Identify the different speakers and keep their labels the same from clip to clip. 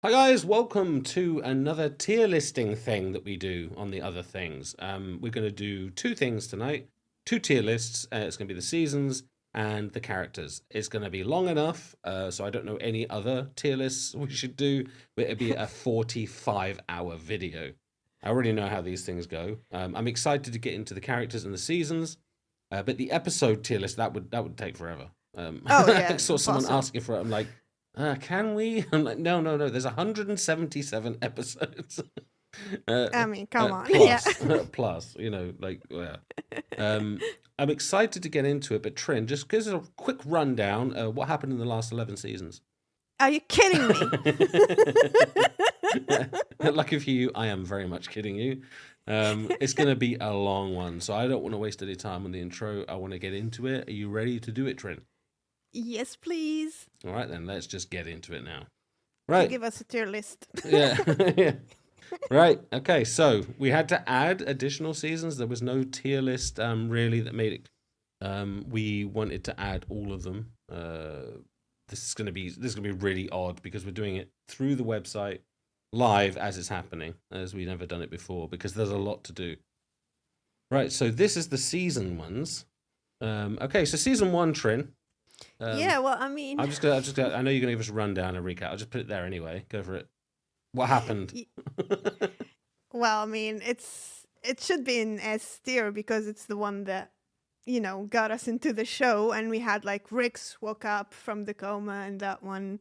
Speaker 1: Hi guys, welcome to another tier listing thing that we do on the other things. We're going to do two things tonight, two tier lists. It's going to be the seasons and the characters. It's going to be long enough, so I don't know any other tier lists we should do, but it'd be a 45-hour video. I already know how these things go. I'm excited to get into the characters and the seasons, but the episode tier list that would take forever.
Speaker 2: Oh
Speaker 1: I
Speaker 2: yeah,
Speaker 1: saw someone
Speaker 2: impossible.
Speaker 1: asking for it. I'm like, can we? I'm like, no, no, no. There's 177 episodes.
Speaker 2: I mean, come on. Yeah.
Speaker 1: Plus, plus, like, yeah. I'm excited to get into it, but Trin, just give us a quick rundown. What happened in the last 11 seasons?
Speaker 2: Are you kidding me?
Speaker 1: Lucky for you, I am very much kidding you. It's going to be a long one, so I don't want to waste any time on the intro. I want to get into it. Are you ready to do it, Trin?
Speaker 2: Yes, please.
Speaker 1: All right, then let's just get into it now.
Speaker 2: You
Speaker 1: Right.
Speaker 2: give us a tier list.
Speaker 1: Yeah. Yeah. Right. Okay. So we had to add additional seasons. There was no tier list really that made it. We wanted to add all of them. This is gonna be really odd because we're doing it through the website live as it's happening, as we've never done it before, because there's a lot to do. Right. So this is the season ones. Okay. So season one, Trin.
Speaker 2: Yeah, well, I mean,
Speaker 1: I know you're gonna give us a rundown and recap. I'll just put it there anyway. Go for it. What happened?
Speaker 2: well, I mean, it should be in S tier because it's the one that got us into the show, and we had like Rix woke up from the coma in that one.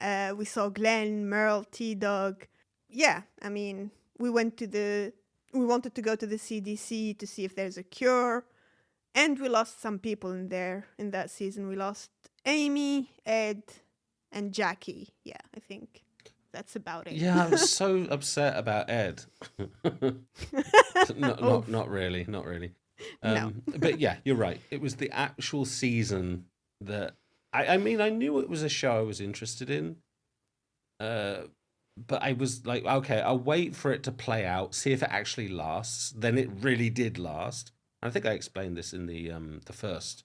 Speaker 2: We saw Glenn, Merle, T-Dog. Yeah, I mean, we wanted to go to the CDC to see if there's a cure. And we lost some people in that season. We lost Amy, Ed, and Jackie. Yeah, I think that's about it.
Speaker 1: Yeah, I was so upset about Ed. Not really, not really.
Speaker 2: No.
Speaker 1: But yeah, you're right. It was the actual season that I mean, I knew it was a show I was interested in. But I was like, okay, I'll wait for it to play out, see if it actually lasts. Then it really did last. I think I explained this in the first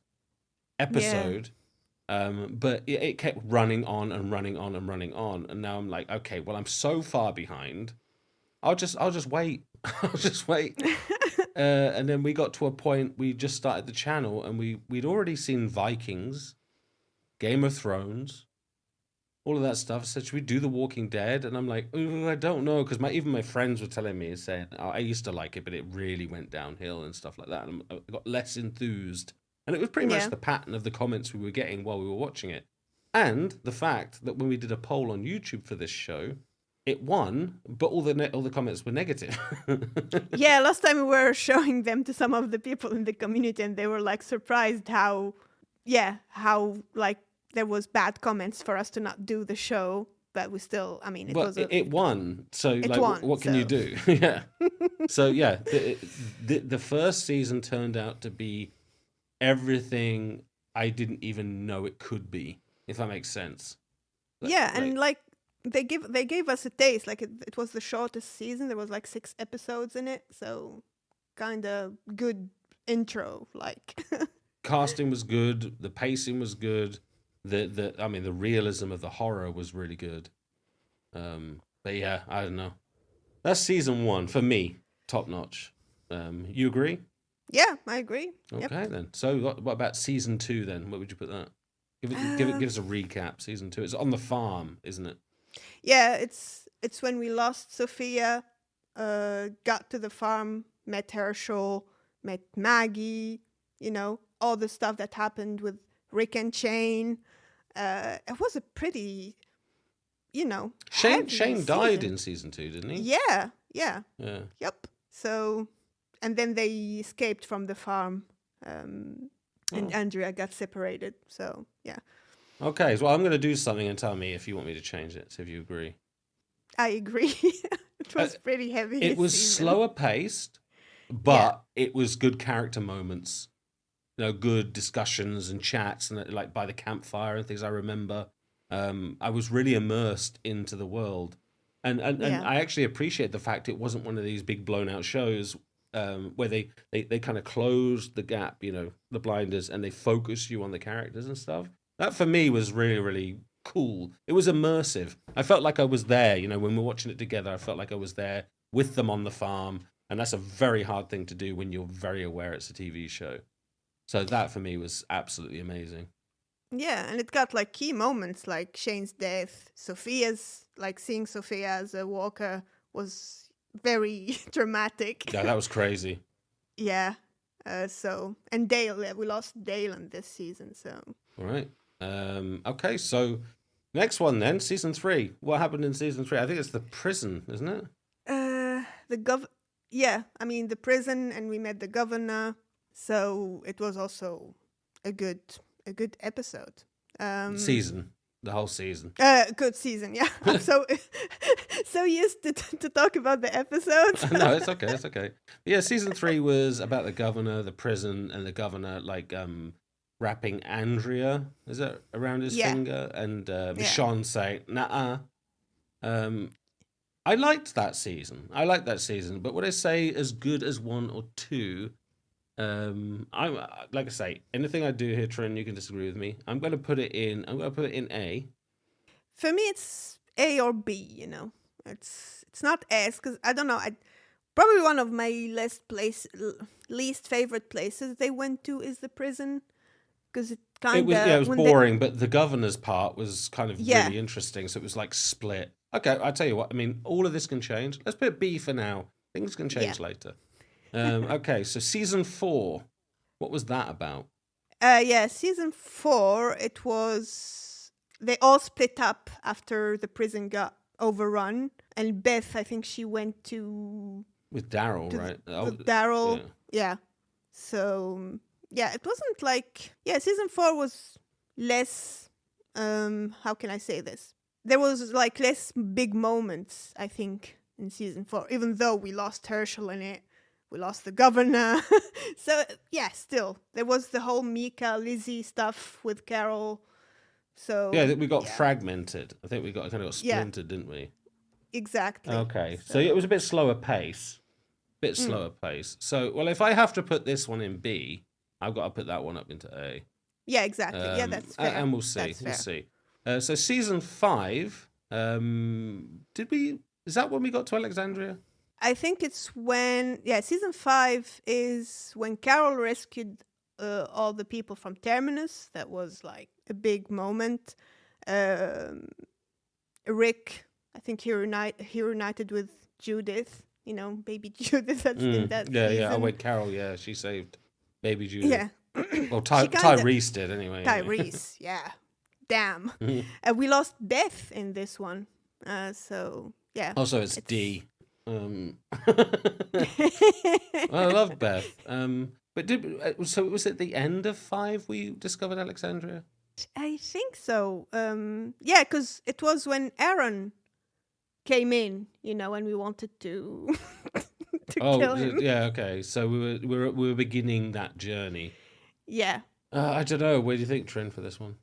Speaker 1: episode. But it kept running on and running on and running on, and now I'm like, okay, well, I'm so far behind. I'll just wait. I'll just wait. And then we got to a point. We just started the channel, and we'd already seen Vikings, Game of Thrones, all of that stuff. I said, should we do The Walking Dead? And I'm like, I don't know, because even my friends were telling me, saying, oh, I used to like it, but it really went downhill and stuff like that. And I got less enthused. And it was pretty much the pattern of the comments we were getting while we were watching it. And the fact that when we did a poll on YouTube for this show, it won, but all the comments were negative.
Speaker 2: Yeah, last time we were showing them to some of the people in the community, and they were like surprised how like there was bad comments for us to not do the show, but we still, I mean,
Speaker 1: it won. So
Speaker 2: it
Speaker 1: like,
Speaker 2: won,
Speaker 1: what can you do? Yeah. So yeah, the first season turned out to be everything I didn't even know it could be, if that makes sense.
Speaker 2: And like they gave us a taste. Like it was the shortest season. There was like 6 episodes in it, so kind of good intro. Like
Speaker 1: casting was good, the pacing was good, the realism of the horror was really good. But yeah, I don't know. That's season 1 for me, top notch. You agree?
Speaker 2: Yeah, I agree.
Speaker 1: Okay, then. So what about season 2 then? What would you put that? Give us a recap. Season 2. It's on the farm, isn't it?
Speaker 2: Yeah, it's when we lost Sophia, got to the farm, met Herschel, met Maggie, all the stuff that happened with Rick and Shane. It was a pretty,
Speaker 1: Shane died in season 2, didn't he?
Speaker 2: Yeah.
Speaker 1: Yep.
Speaker 2: So, and then they escaped from the farm, and Andrea got separated. So, yeah.
Speaker 1: Okay, so I'm going to do something and tell me if you want me to change it, so if you agree.
Speaker 2: I agree. It was pretty heavy.
Speaker 1: It was slower paced, but it was good character moments. Good discussions and chats, and like by the campfire and things I remember. I was really immersed into the world. And I actually appreciate the fact it wasn't one of these big blown out shows where they kind of closed the gap, the blinders, and they focus you on the characters and stuff. That for me was really, really cool. It was immersive. I felt like I was there. You know, when we're watching it together, I felt like I was there with them on the farm, and that's a very hard thing to do when you're very aware it's a TV show. So that for me was absolutely amazing.
Speaker 2: Yeah, and it got like key moments like Shane's death, Sophia's like seeing Sophia as a walker was very dramatic.
Speaker 1: Yeah, that was crazy.
Speaker 2: Yeah. And Dale, we lost Dale in this season, so.
Speaker 1: All right. Okay, so next one then, season 3. What happened in season 3? I think it's the prison, isn't it?
Speaker 2: The prison, and we met the governor, so it was also a good episode.
Speaker 1: Season, the whole season.
Speaker 2: Good season, yeah. I'm so used to talk about the episodes.
Speaker 1: No, it's okay, it's okay. Yeah, season 3 was about the governor, the prison, and the governor like wrapping Andrea, is it, around his finger, and Michonne saying, "Nah." I liked that season. But would I say as good as 1 or 2? I'm like I say, anything I do here, Trin, you can disagree with me. I'm going to put it in A.
Speaker 2: For me, it's A or B. You know, it's not S because I don't know. Probably one of my least favorite places they went to is the prison because it
Speaker 1: was boring, but the governor's part was kind of really interesting. So it was like split. Okay, I tell you what. I mean, all of this can change. Let's put B for now. Things can change later. Okay, so season 4, what was that about?
Speaker 2: Season 4, it was they all split up after the prison got overrun, and Beth, I think she went
Speaker 1: with Daryl, right?
Speaker 2: With Daryl, yeah. So it wasn't like season 4 was less. How can I say this? There was like less big moments, I think, in season 4, even though we lost Herschel in it. We lost the governor. So, still. There was the whole Mika, Lizzie stuff with Carol. So
Speaker 1: yeah, we got fragmented. I think we got kind of splintered, didn't we?
Speaker 2: Exactly.
Speaker 1: Okay. So it was a bit slower pace. So, well, if I have to put this one in B, I've got to put that one up into A.
Speaker 2: Yeah, exactly. That's fair.
Speaker 1: And we'll see. We'll see. So season 5, is that when we got to Alexandria?
Speaker 2: I think it's when, season 5 is when Carol rescued all the people from Terminus. That was like a big moment. Rick, I think he reunited with Judith, baby Judith that's in that season.
Speaker 1: Yeah. Oh, wait, Carol, she saved baby Judith.
Speaker 2: Yeah.
Speaker 1: Well, Tyrese did anyway.
Speaker 2: Tyrese, yeah. Damn. We lost Beth in this one. So, yeah.
Speaker 1: Also, it's D. I love Beth. But so was it the end of 5 we discovered Alexandria?
Speaker 2: I think so. Because it was when Aaron came in, when we wanted to kill him.
Speaker 1: Yeah, okay. So we were beginning that journey.
Speaker 2: Yeah.
Speaker 1: I don't know. Where do you think, Trin, for this one?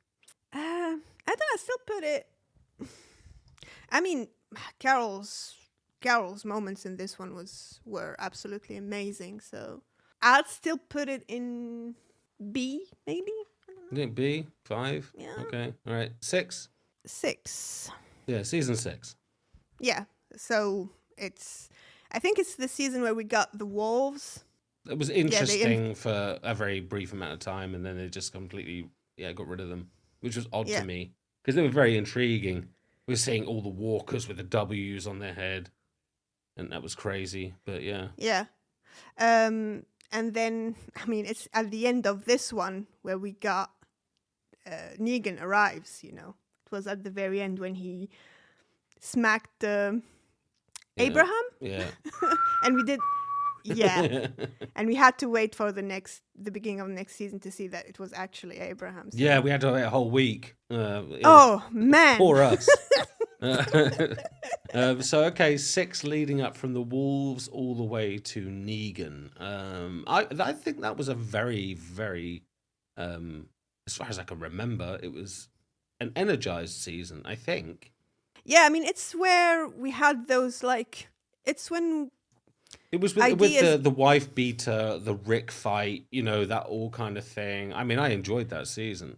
Speaker 2: I don't know. I still put it. I mean, Carol's moments in this one were absolutely amazing. So I'd still put it in B, maybe. I don't know.
Speaker 1: You think B? 5?
Speaker 2: Yeah.
Speaker 1: Okay. All right. 6?
Speaker 2: 6.
Speaker 1: Yeah, season 6.
Speaker 2: Yeah. So I think it's the season where we got the wolves.
Speaker 1: It was interesting for a very brief amount of time, and then they just completely got rid of them, which was odd to me because they were very intriguing. We were seeing all the walkers with the W's on their head, and that was crazy. But yeah.
Speaker 2: And then it's at the end of this one where we got Negan arrives. It was at the very end when he smacked Abraham.
Speaker 1: Yeah.
Speaker 2: And we did. Yeah. And we had to wait for the beginning of next season to see that it was actually Abraham. So.
Speaker 1: Yeah, we had to wait a whole week.
Speaker 2: Man.
Speaker 1: Poor us. So, okay, 6 leading up from the wolves all the way to Negan. I think that was a very, very, as far as I can remember, it was an energized season, I think.
Speaker 2: Yeah, it's where we had those, it's when...
Speaker 1: It was with the wife beater, the Rick fight, that all kind of thing. I enjoyed that season.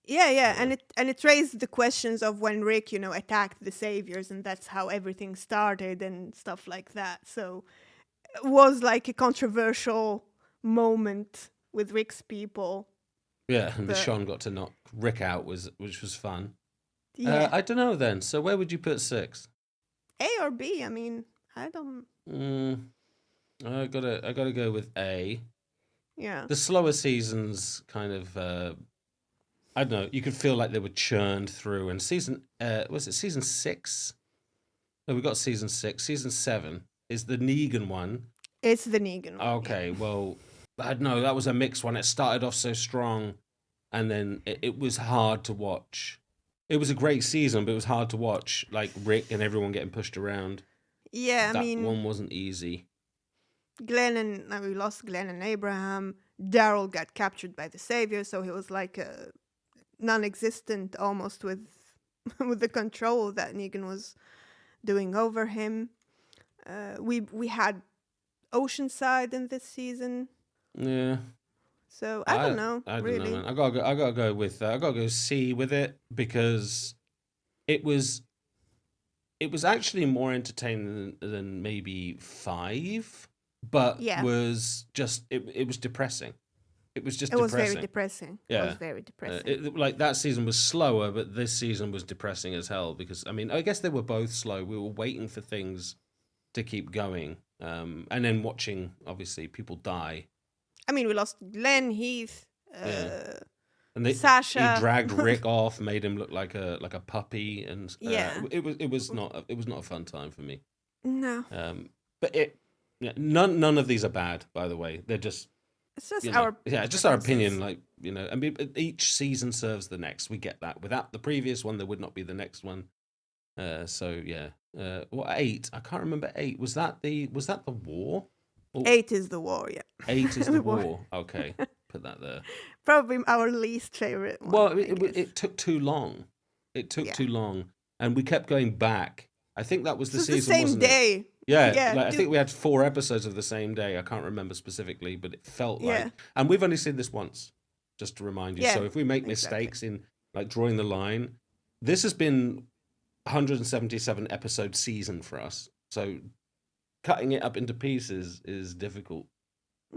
Speaker 2: Yeah,
Speaker 1: Uh,
Speaker 2: and it raised the questions of when Rick, attacked the saviors, and that's how everything started and stuff like that. So it was like a controversial moment with Rick's people,
Speaker 1: yeah, and
Speaker 2: but
Speaker 1: Michonne got to knock Rick out, which was fun.
Speaker 2: yeah,
Speaker 1: I don't know then. So where would you put 6?
Speaker 2: A or B. I mean, I don't.
Speaker 1: Mm, I gotta go with A.
Speaker 2: Yeah,
Speaker 1: The slower seasons kind of I don't know. You could feel like they were churned through. And was it season 6? No, we got season 6. Season 7 is the Negan one.
Speaker 2: it's the Negan one. Yeah,
Speaker 1: Okay, well, I don't know. That was a mixed one. It started off so strong, and then it was hard to watch. It was a great season, but it was hard to watch. Like Rick and everyone getting pushed around.
Speaker 2: yeah. I
Speaker 1: That
Speaker 2: mean,
Speaker 1: one wasn't easy.
Speaker 2: We lost Glenn and Abraham. Daryl got captured by the savior, so he was like non-existent almost with with the control that Negan was doing over him. We had Oceanside in this season,
Speaker 1: Yeah,
Speaker 2: so I don't
Speaker 1: I
Speaker 2: know
Speaker 1: I don't know,
Speaker 2: really.
Speaker 1: man. I gotta go with I gotta go C with it because it was it was actually more entertaining than maybe 5, but
Speaker 2: Yeah,
Speaker 1: was just it was depressing. It was just
Speaker 2: it was very
Speaker 1: depressing.
Speaker 2: depressing. It was
Speaker 1: Yeah.
Speaker 2: very depressing.
Speaker 1: Like that season was slower, but this season was depressing as hell because I mean, I guess they were both slow. We were waiting for things to keep going, and then watching obviously people die.
Speaker 2: I mean, we lost Glenn, Heath,
Speaker 1: Yeah, and he
Speaker 2: Sasha.
Speaker 1: dragged Rick off, made him look like a puppy, and
Speaker 2: Yeah,
Speaker 1: it was not a fun time for me.
Speaker 2: no,
Speaker 1: But yeah, none of these are bad, by the way. They're just
Speaker 2: it's just our
Speaker 1: yeah, just our opinion.
Speaker 2: preferences.
Speaker 1: Like I mean, each season serves the next. We get that. Without the previous one, there would not be the next one. So yeah. What 8? I can't remember 8. Was that the war? Oh,
Speaker 2: 8 is the war. Yeah,
Speaker 1: 8 is the
Speaker 2: the war.
Speaker 1: war. Okay, put that there.
Speaker 2: Probably our least favorite one,
Speaker 1: Well,
Speaker 2: I guess.
Speaker 1: it took too long. It took
Speaker 2: Yeah.
Speaker 1: too long, and we kept going back. I think that was
Speaker 2: It
Speaker 1: the
Speaker 2: was the
Speaker 1: season,
Speaker 2: same
Speaker 1: wasn't it?
Speaker 2: day.
Speaker 1: Yeah,
Speaker 2: Yeah,
Speaker 1: like I think we had 4 episodes of the same day. I can't remember specifically, but it felt
Speaker 2: yeah,
Speaker 1: like, and we've only seen this once, just to remind you.
Speaker 2: yeah,
Speaker 1: So if we make
Speaker 2: exactly.
Speaker 1: mistakes in like drawing the line, this has been 177 episode season for us. So cutting it up into pieces is difficult.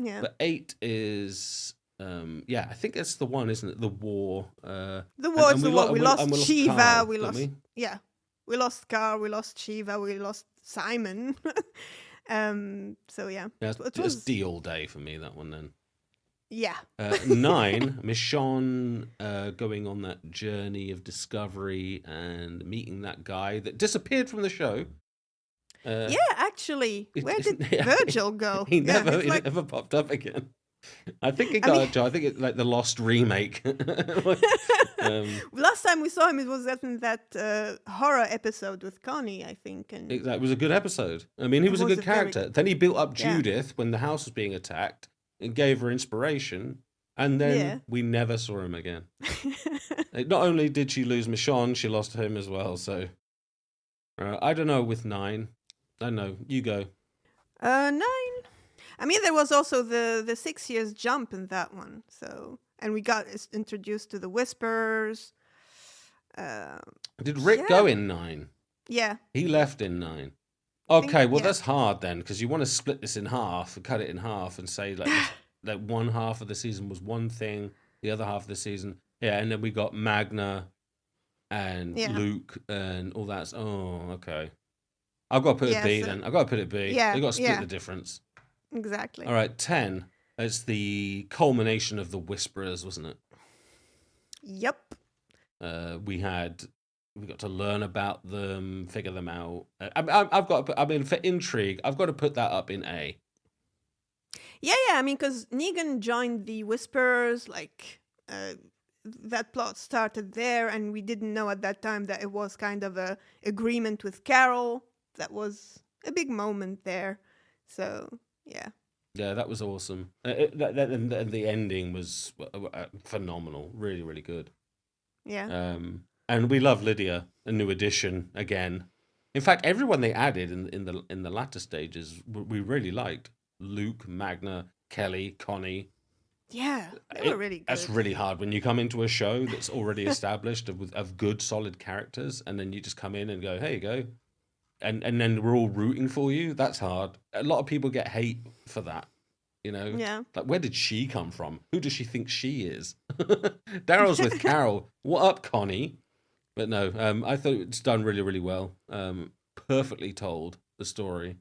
Speaker 2: Yeah.
Speaker 1: But 8 is, yeah, I think it's the one, isn't it? The war.
Speaker 2: The
Speaker 1: And
Speaker 2: war is the war. We lost
Speaker 1: we lost
Speaker 2: Shiva.
Speaker 1: Carl,
Speaker 2: We
Speaker 1: don't
Speaker 2: lost,
Speaker 1: we?
Speaker 2: yeah. We lost Carl. We lost Shiva. We lost Simon. So yeah,
Speaker 1: Yeah,
Speaker 2: it
Speaker 1: it's
Speaker 2: was,
Speaker 1: D all day for me, that one then.
Speaker 2: yeah.
Speaker 1: 9, Michonne going on that journey of discovery and meeting that guy that disappeared from the show.
Speaker 2: Yeah, actually, where did
Speaker 1: Yeah,
Speaker 2: Virgil go?
Speaker 1: he
Speaker 2: Yeah,
Speaker 1: never
Speaker 2: it's
Speaker 1: he
Speaker 2: like,
Speaker 1: never popped up again. I think it
Speaker 2: I
Speaker 1: got
Speaker 2: mean,
Speaker 1: a job. I think it's like the Lost remake. um,
Speaker 2: last time we saw him, it was in that horror episode with Connie, I think, and
Speaker 1: that was a good episode. I mean, he
Speaker 2: it
Speaker 1: was a
Speaker 2: was
Speaker 1: good
Speaker 2: a very
Speaker 1: character.
Speaker 2: good,
Speaker 1: Then he built up
Speaker 2: yeah,
Speaker 1: Judith when the house was being attacked and gave her inspiration. And
Speaker 2: yeah.
Speaker 1: then we never saw him again. Not only did she lose Michonne, she lost him as well. So I don't know with 9. I don't know. You go.
Speaker 2: 9. I mean, there was also the 6 years jump in that one. So, and we got introduced to the Whispers. Uh,
Speaker 1: Did Rick
Speaker 2: yeah,
Speaker 1: go in 9?
Speaker 2: yeah.
Speaker 1: He left in 9.
Speaker 2: I think,
Speaker 1: Okay, well
Speaker 2: yeah.
Speaker 1: that's hard then because you want to split this in half and cut it in half and say like this, like one half of the season was one thing, the other half of the season, yeah, and then we got Magna and
Speaker 2: Yeah,
Speaker 1: Luke and all that. Oh, okay. I've got to put it
Speaker 2: yeah.
Speaker 1: B
Speaker 2: So,
Speaker 1: then. I've got to put it B.
Speaker 2: yeah,
Speaker 1: They got to split
Speaker 2: yeah.
Speaker 1: the difference.
Speaker 2: Exactly.
Speaker 1: All right, 10. It's the culmination of the Whisperers, wasn't it?
Speaker 2: Yep.
Speaker 1: We got to learn about them, figure them out. I've got to put, I mean, for intrigue, I've got to put that up in A.
Speaker 2: Yeah, yeah. I mean, because Negan joined the Whispers, like that plot started there, and we didn't know at that time that it was kind of a agreement with Carol. That was a big moment there. So yeah,
Speaker 1: Yeah, that was awesome. And the ending was phenomenal. Really, really good.
Speaker 2: yeah,
Speaker 1: And we love Lydia, a new addition again. In fact, everyone they added in the latter stages we really liked. Luke, Magna, Kelly, Connie.
Speaker 2: Yeah, they were really
Speaker 1: That's
Speaker 2: good.
Speaker 1: really hard when you come into a show that's already established of good, solid characters, and then you just come in and go, "Here you go," and then we're all rooting for you. That's hard. A lot of people get hate for that.
Speaker 2: Yeah.
Speaker 1: Like, where did she come from? Who does she think she is? Daryl's with Carol. What up, Connie? But no, I thought it's done really, really well. Perfectly told the story.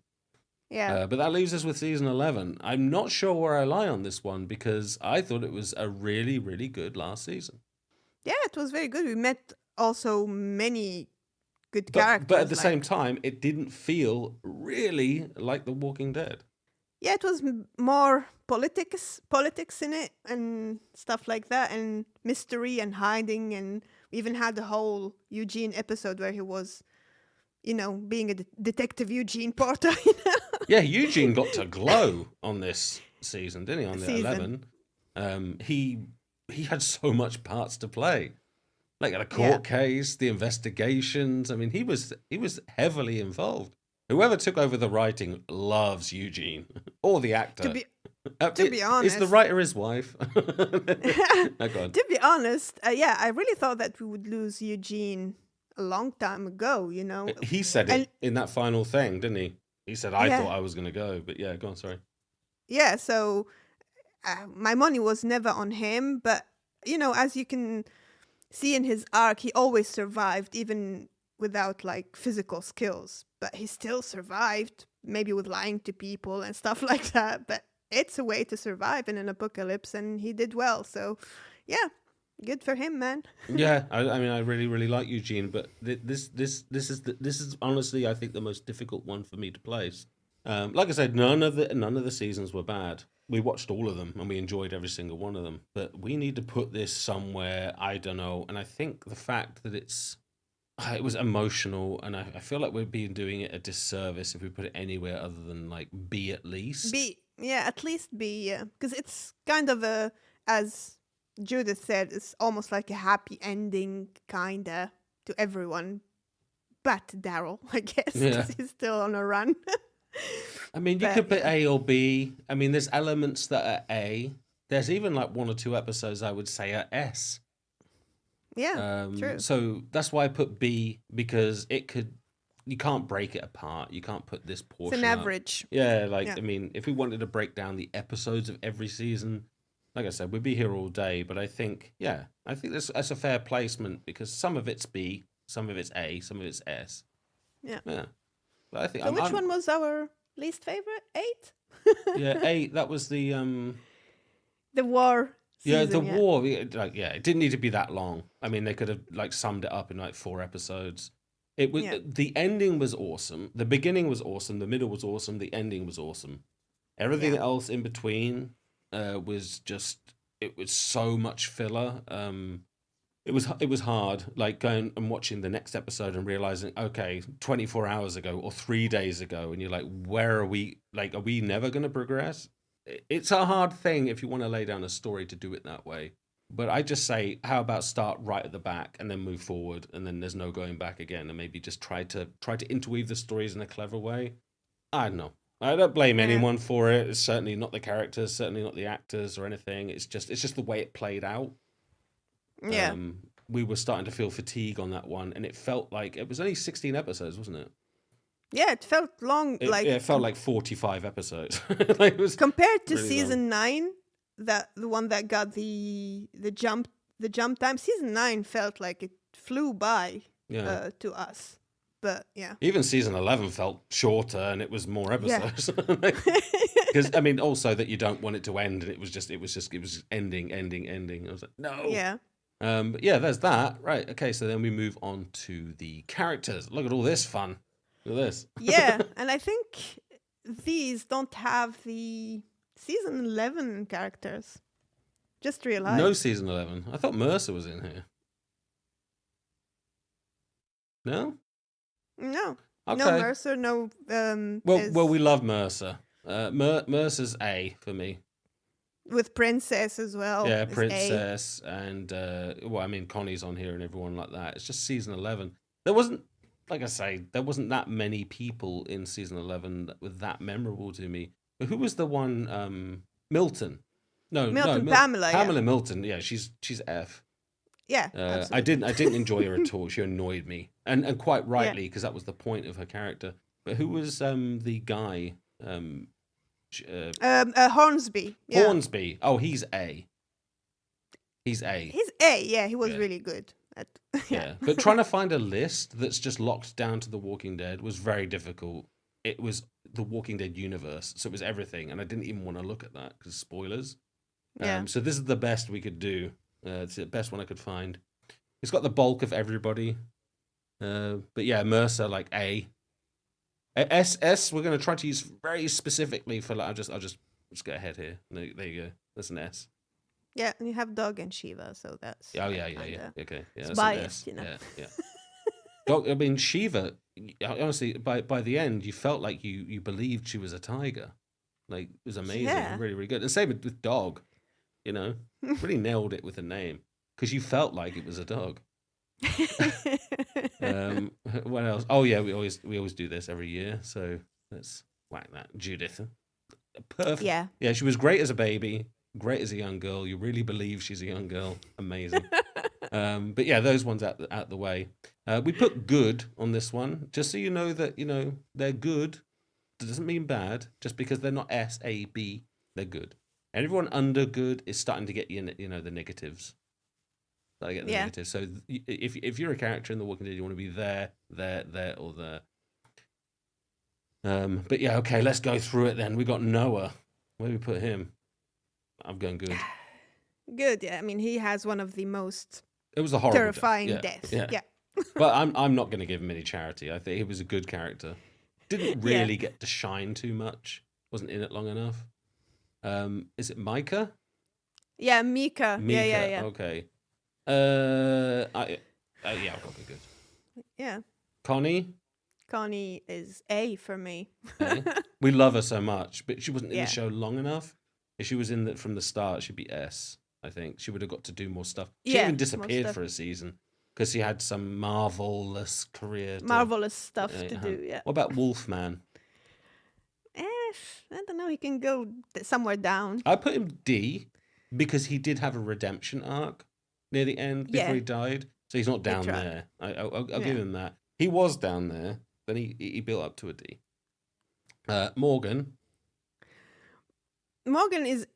Speaker 2: Yeah.
Speaker 1: But that leaves us with season 11. I'm not sure where I lie on this one because I thought it was a really, really good last season.
Speaker 2: Yeah, it was very good. We met also many good
Speaker 1: But at
Speaker 2: characters.
Speaker 1: the same
Speaker 2: Like,
Speaker 1: time, it didn't feel really like The Walking Dead.
Speaker 2: yeah, it was more politics in it and stuff like that, and mystery and hiding. And we even had the whole Eugene episode where he was, being a detective Eugene Porter.
Speaker 1: Yeah, Eugene got to glow on this season, didn't he? On the
Speaker 2: Season.
Speaker 1: 11, he had so much parts to play. Like a
Speaker 2: Yeah.
Speaker 1: court case, the investigations. I mean, he was heavily involved. Whoever took over the writing loves Eugene or the
Speaker 2: To
Speaker 1: actor.
Speaker 2: be to be
Speaker 1: Is the
Speaker 2: honest,
Speaker 1: writer his wife? No, go on.
Speaker 2: to be honest, yeah, I really thought that we would lose Eugene a long time ago.
Speaker 1: He said
Speaker 2: And
Speaker 1: it in that final thing, didn't he? He said, "I
Speaker 2: yeah,
Speaker 1: thought I was going to go," but yeah, go on. Sorry.
Speaker 2: yeah. So my money was never on him, but as you can see in his arc, he always survived, even without like physical skills. But he still survived, maybe with lying to people and stuff like that. But it's a way to survive in an apocalypse, and he did well. So, yeah, good for him, man.
Speaker 1: Yeah, I mean, I really, really like Eugene, but this is honestly, I think, the most difficult one for me to place. Like I said, none of the seasons were bad. We watched all of them and we enjoyed every single one of them. But we need to put this somewhere. I don't know. And I think the fact that it was emotional, and I feel like we'd be doing it a disservice if we put it anywhere other than like B at least.
Speaker 2: Yeah, at least B, yeah. Because it's kind of as Judith said, it's almost like a happy ending, kinda, to everyone. But Daryl, I guess,
Speaker 1: Yeah.
Speaker 2: because he's still on a run.
Speaker 1: I mean, you
Speaker 2: But
Speaker 1: could put
Speaker 2: yeah.
Speaker 1: A or B. I mean, there's elements that are A. There's even like one or two episodes I would say are S.
Speaker 2: Yeah, true.
Speaker 1: So that's why I put B, because you can't break it apart. You can't put this
Speaker 2: It's an
Speaker 1: portion up.
Speaker 2: average.
Speaker 1: Yeah, like,
Speaker 2: Yeah.
Speaker 1: I mean, if we wanted to break down the episodes of every season, like I said, we'd be here all day. But I think that's a fair placement because some of it's B, some of it's A, some of it's S.
Speaker 2: Yeah.
Speaker 1: Yeah, but I think
Speaker 2: So which one was our least favorite? 8?
Speaker 1: yeah, A. That was the
Speaker 2: The war
Speaker 1: Yeah, the
Speaker 2: season, yeah.
Speaker 1: war, it didn't need to be that long. I mean, they could have like summed it up in like 4 episodes. It was
Speaker 2: Yeah.
Speaker 1: the ending was awesome. The beginning was awesome. The middle was awesome. The ending was awesome. Everything
Speaker 2: Yeah.
Speaker 1: else in between was just it was so much filler. It was hard, like going and watching the next episode and realizing, okay, 24 hours ago or 3 days ago, and you're like, where are we? Like, are we never going to progress? It's a hard thing if you want to lay down a story to do it that way. But I just say, how about start right at the back and then move forward, and then there's no going back again, and maybe just try to interweave the stories in a clever way. I don't know. I don't blame
Speaker 2: Yeah.
Speaker 1: anyone for it. It's certainly not the characters, certainly not the actors or anything. It's just the way it played out.
Speaker 2: Yeah.
Speaker 1: We were starting to feel fatigue on that one, and it felt like it was only 16 episodes, wasn't it?
Speaker 2: Yeah, it felt long, like
Speaker 1: It felt like 45 episodes. Like, it was
Speaker 2: compared to
Speaker 1: really long.
Speaker 2: season 9, the one that got the jump time. Season 9 felt like it flew by
Speaker 1: Yeah.
Speaker 2: to us. But yeah.
Speaker 1: Even season 11 felt shorter, and it was more
Speaker 2: Yeah.
Speaker 1: episodes. Because I mean, also that you don't want it to end, and it was ending. I was like, no.
Speaker 2: Yeah.
Speaker 1: But yeah, there's that. Right. Okay. So then we move on to the characters. Look at all this fun. Look at this.
Speaker 2: Yeah, and I think these don't have the season 11 characters. Just realized.
Speaker 1: No season 11. I thought Mercer was in here. No.
Speaker 2: No.
Speaker 1: Okay.
Speaker 2: No Mercer, no
Speaker 1: Well, we love Mercer. Mercer's A for me.
Speaker 2: with Princess as well.
Speaker 1: Yeah,
Speaker 2: is A.
Speaker 1: Princess and I mean Connie's on here and everyone like that. It's just season 11. There wasn't, like I say, there wasn't that many people in season 11 that were that memorable to me. But who was the one? Milton. No,
Speaker 2: Milton Pamela, yeah.
Speaker 1: Pamela Milton. Yeah, she's F.
Speaker 2: Yeah,
Speaker 1: I didn't enjoy her at all. She annoyed me, and quite rightly, because that was the point of her character. But who was the guy?
Speaker 2: Hornsby. Yeah.
Speaker 1: Hornsby. Oh, he's A. He's A.
Speaker 2: He's A. Yeah, he was really good at.
Speaker 1: Yeah, but trying to find a list that's just locked down to The Walking Dead was very difficult. It was the Walking Dead universe, so it was everything, and I didn't even want to look at that because spoilers.
Speaker 2: Yeah.
Speaker 1: So this is the best we could do. It's the best one I could find. It's got the bulk of everybody. But yeah, Mercer like A. S we're going to try to use very specifically for like, I'll just go ahead here. There you go. That's an S.
Speaker 2: Yeah, and you have Dog and Shiva, so that's.
Speaker 1: Oh yeah. Okay, yeah,
Speaker 2: it's
Speaker 1: that's
Speaker 2: biased,
Speaker 1: an S. Yeah. Dog. I mean, Shiva. Honestly, by the end, you felt like you believed she was a tiger. Like it was amazing, really, really good. And same with Dog. You know, really nailed it with the name because you felt like it was a dog. What else? Oh yeah, we always do this every year. So let's whack that. Judith, perfect. Yeah, she was great as a baby, great as a young girl. You really believe she's a young girl. Amazing. But yeah, those ones out the way. We put good on this one, just so you know that they're good. That doesn't mean bad. Just because they're not S, A, B, they're good. Everyone under good is starting to get the negatives. I get the negatives. So if you're a character in The Walking Dead, you want to be there, or there. But yeah, okay, let's go through it then. We got Noah. Where do we put him? I'm going good.
Speaker 2: Good, yeah. I mean, he has one of the most.
Speaker 1: It was a horrible
Speaker 2: terrifying death. Yeah.
Speaker 1: But I'm not going to give him any charity. I think he was a good character. Didn't really get to shine too much. Wasn't in it long enough. Is it Micah?
Speaker 2: Yeah, Mika. Yeah.
Speaker 1: Okay. I'll go good.
Speaker 2: Yeah.
Speaker 1: Connie
Speaker 2: is A for me.
Speaker 1: We love her so much, but she wasn't in the show long enough. If she was in from the start, she'd be S. I think she would have got to do more stuff. She even disappeared for a season because she had some marvelous career.
Speaker 2: Marvelous stuff to do. Yeah.
Speaker 1: What about Wolfman?
Speaker 2: I don't know. He can go somewhere down.
Speaker 1: I put him D because he did have a redemption arc near the end before he died. So he's not down there. I'll give him that. He was down there. Then he built up to a D. Morgan
Speaker 2: is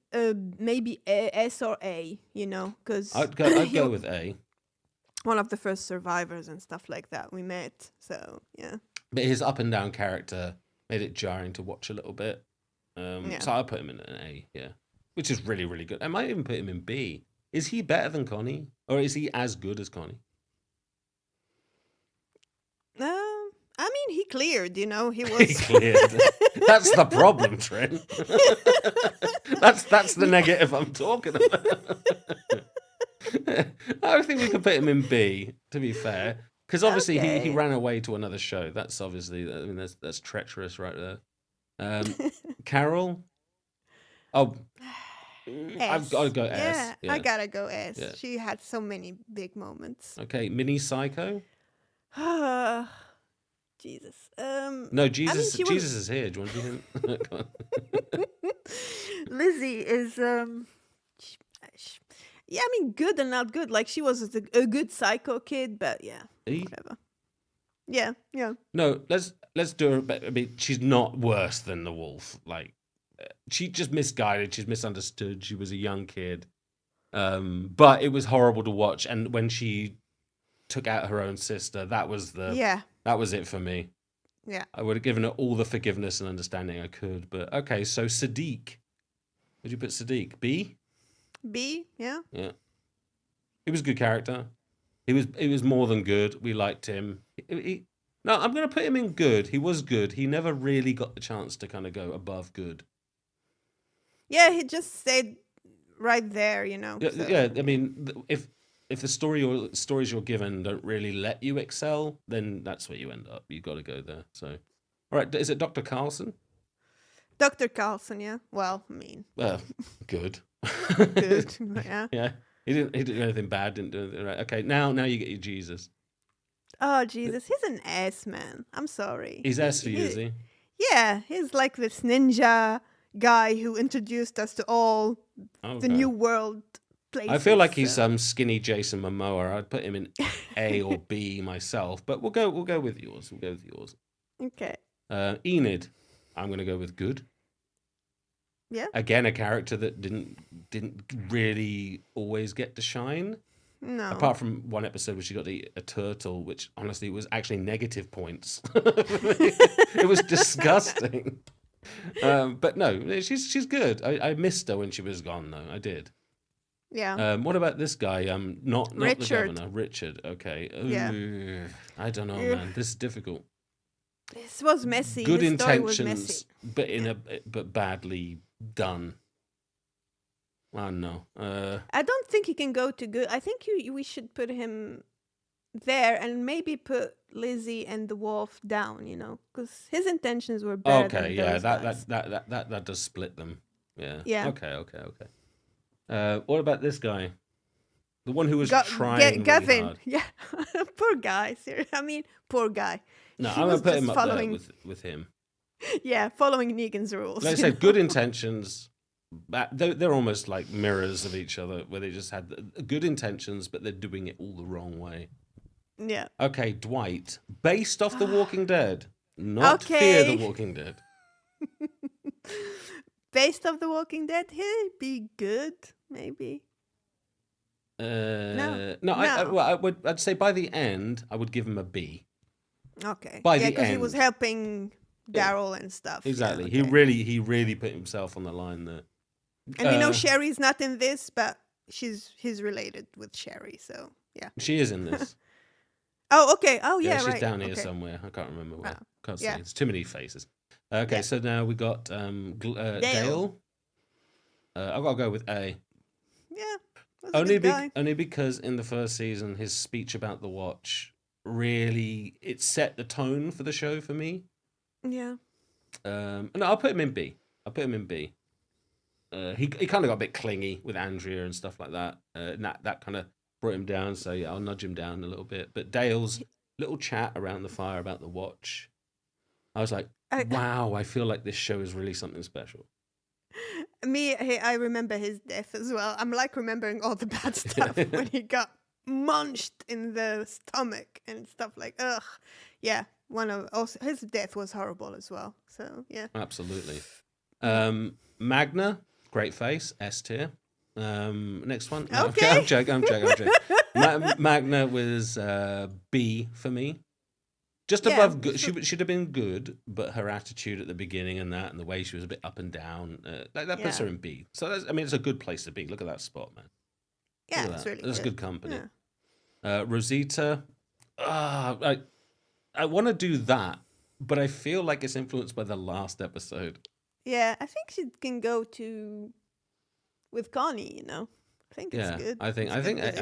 Speaker 2: maybe S or A, because
Speaker 1: I'd go with A.
Speaker 2: One of the first survivors and stuff like that we met. So yeah.
Speaker 1: But his up and down character made it jarring to watch a little bit. So I put him in an A, which is really, really good. I might even put him in B. Is he better than Connie, or is he as good as Connie?
Speaker 2: I mean, he cleared. He was.
Speaker 1: He cleared. That's the problem, Trin. That's the negative I'm talking about. I think we could put him in B. To be fair, because obviously he ran away to another show. That's obviously. I mean, that's treacherous right there. Carol. Oh, I've got to go S.
Speaker 2: Yeah, I gotta go S. Yeah. She had so many big moments.
Speaker 1: Okay, Mini Psycho.
Speaker 2: Jesus.
Speaker 1: No, Jesus. I mean, Jesus is here. Do you want to do him?
Speaker 2: Lizzie is. Yeah, I mean, good and not good. Like she was a good psycho kid, but whatever. Yeah.
Speaker 1: No, let's do her. I mean, she's not worse than the wolf. Like, she's just misguided. She's misunderstood. She was a young kid, but it was horrible to watch. And when she took out her own sister, that was it for me.
Speaker 2: Yeah,
Speaker 1: I would have given her all the forgiveness and understanding I could. But okay, so Sadiq, would you put Sadiq B?
Speaker 2: B, yeah.
Speaker 1: Yeah, he was a good character. He was more than good. We liked him. No, I'm going to put him in good. He was good. He never really got the chance to kind of go above good.
Speaker 2: Yeah, he just stayed right there,
Speaker 1: Yeah,
Speaker 2: so.
Speaker 1: yeah. I mean, if the stories you're given don't really let you excel, then that's where you end up. You've got to go there. So, all right, is it Dr. Carlson?
Speaker 2: Dr. Carlson, yeah. Well, I mean,
Speaker 1: good.
Speaker 2: Good, yeah.
Speaker 1: Yeah. He didn't do anything bad. Didn't do anything right. Okay, now you get your Jesus.
Speaker 2: Oh Jesus, he's an S, man. I'm sorry.
Speaker 1: He's S for you, is he?
Speaker 2: Yeah, he's like this ninja. guy who introduced us to all the new world places.
Speaker 1: I feel like he's skinny Jason Momoa. I'd put him in A or B myself, but we'll go with yours. We'll go with yours.
Speaker 2: Okay.
Speaker 1: Enid, I'm going to go with good.
Speaker 2: Yeah.
Speaker 1: Again, a character that didn't really always get to shine.
Speaker 2: No.
Speaker 1: Apart from one episode where she got to eat a turtle, which honestly was actually negative points. It was disgusting. But no, she's good. I missed her when she was gone, though. I did.
Speaker 2: Yeah.
Speaker 1: What about this guy? Not the
Speaker 2: Richard.
Speaker 1: governor. Richard. Okay.
Speaker 2: Yeah.
Speaker 1: I don't know, man. This is difficult.
Speaker 2: This was messy.
Speaker 1: Good
Speaker 2: This story was
Speaker 1: intentions,
Speaker 2: messy.
Speaker 1: but badly done. I don't know.
Speaker 2: I don't think he can go to good. I think we should put him there and maybe put Lizzie and the wolf down, because his intentions were better than those guys.
Speaker 1: That does split them. Yeah.
Speaker 2: Yeah.
Speaker 1: Okay. What about this guy? The one who was trying
Speaker 2: Gavin.
Speaker 1: really hard.
Speaker 2: Yeah. Poor guy. Poor guy.
Speaker 1: No, I'm gonna put him up there with him.
Speaker 2: Yeah, following Negan's rules.
Speaker 1: Like I said, good intentions. They're almost like mirrors of each other, where they just had good intentions, but they're doing it all the wrong way.
Speaker 2: Yeah.
Speaker 1: Okay, Dwight, based off The Walking Dead, not Fear the Walking Dead.
Speaker 2: Based off The Walking Dead, he'd be good, maybe.
Speaker 1: No. I'd say by the end, I would give him a B.
Speaker 2: Okay.
Speaker 1: By the end,
Speaker 2: because he was helping Daryl and stuff.
Speaker 1: Exactly.
Speaker 2: Yeah,
Speaker 1: okay. He really put himself on the line there.
Speaker 2: And Sherry's not in this, but he's related with Sherry, so yeah.
Speaker 1: She is in this.
Speaker 2: Oh, okay. Oh, yeah,
Speaker 1: she's
Speaker 2: right.
Speaker 1: down here somewhere. I can't remember where. Can't see.
Speaker 2: Yeah.
Speaker 1: There's too many faces. Okay, so now we got Dale. I've got to go with A.
Speaker 2: Yeah.
Speaker 1: Only because in the first season, his speech about the watch it set the tone for the show for me.
Speaker 2: Yeah.
Speaker 1: No, I'll put him in B. He kind of got a bit clingy with Andrea and stuff like that. And that kind of brought him down. So yeah, I'll nudge him down a little bit. But Dale's little chat around the fire about the watch, I was like, wow, I feel like this show is really something special.
Speaker 2: I remember his death as well. I'm like remembering all the bad stuff when he got munched in the stomach and stuff like, ugh. Yeah, his death was horrible as well. So yeah.
Speaker 1: Absolutely. Magna, great face, S tier. Next one. No,
Speaker 2: okay.
Speaker 1: I'm joking. Magna was B for me. Just above good. She should have been good, but her attitude at the beginning and the way she was a bit up and down, that puts her in B. So it's a good place to be. Look at that spot, man.
Speaker 2: Yeah, it's really
Speaker 1: That's
Speaker 2: good.
Speaker 1: Good company. Yeah. Rosita, I want to do that, but I feel like it's influenced by the last episode.
Speaker 2: Yeah, I think she can go with Connie, I think it's good.
Speaker 1: I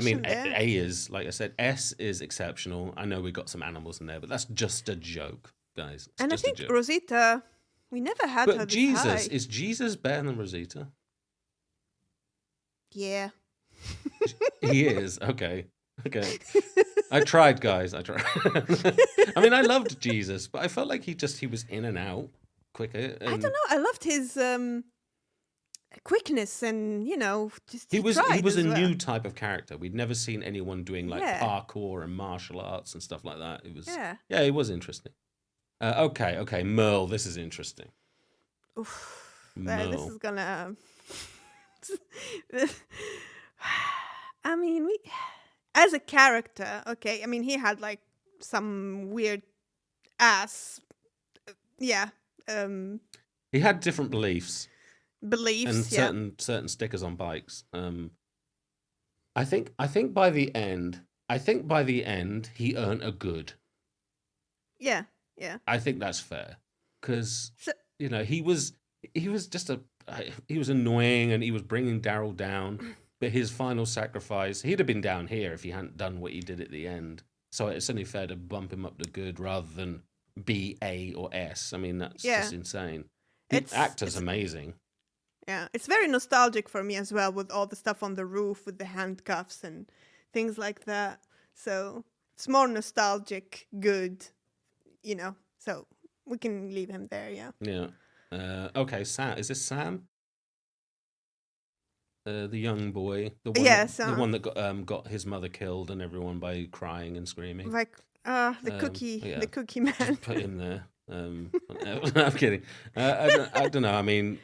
Speaker 1: mean, A is, like I said, S is exceptional. I know we got some animals in there, but that's just a joke, guys.
Speaker 2: And I think Rosita, we never had her this high.
Speaker 1: Is Jesus better than Rosita?
Speaker 2: Yeah.
Speaker 1: He is. Okay. I tried, guys. I mean, I loved Jesus, but I felt like he was in and out quicker. And
Speaker 2: I don't know. I loved his quickness and just
Speaker 1: he was a new type of character. We'd never seen anyone doing like parkour and martial arts and stuff like that. It was it was interesting. Okay, Merle, this is interesting.
Speaker 2: Oof, this is gonna I mean, as a character, okay, I mean he had like some weird ass he
Speaker 1: had different beliefs
Speaker 2: and
Speaker 1: certain stickers on bikes. I think by the end he earned a good.
Speaker 2: Yeah.
Speaker 1: I think that's fair because he was annoying and he was bringing Daryl down, but his final sacrifice, he'd have been down here if he hadn't done what he did at the end. So it's only fair to bump him up to good rather than B, A, or S. I mean, that's just insane. The actor's amazing.
Speaker 2: Yeah, it's very nostalgic for me as well with all the stuff on the roof with the handcuffs and things like that. So it's more nostalgic, good, so we can leave him there, yeah.
Speaker 1: Yeah. Okay, Sam. Is this Sam? The young boy,
Speaker 2: Yeah,
Speaker 1: the
Speaker 2: so
Speaker 1: one that got his mother killed and everyone by crying and screaming.
Speaker 2: like the
Speaker 1: Yeah,
Speaker 2: cookie man.
Speaker 1: just put him there. I'm kidding. I don't know. I mean,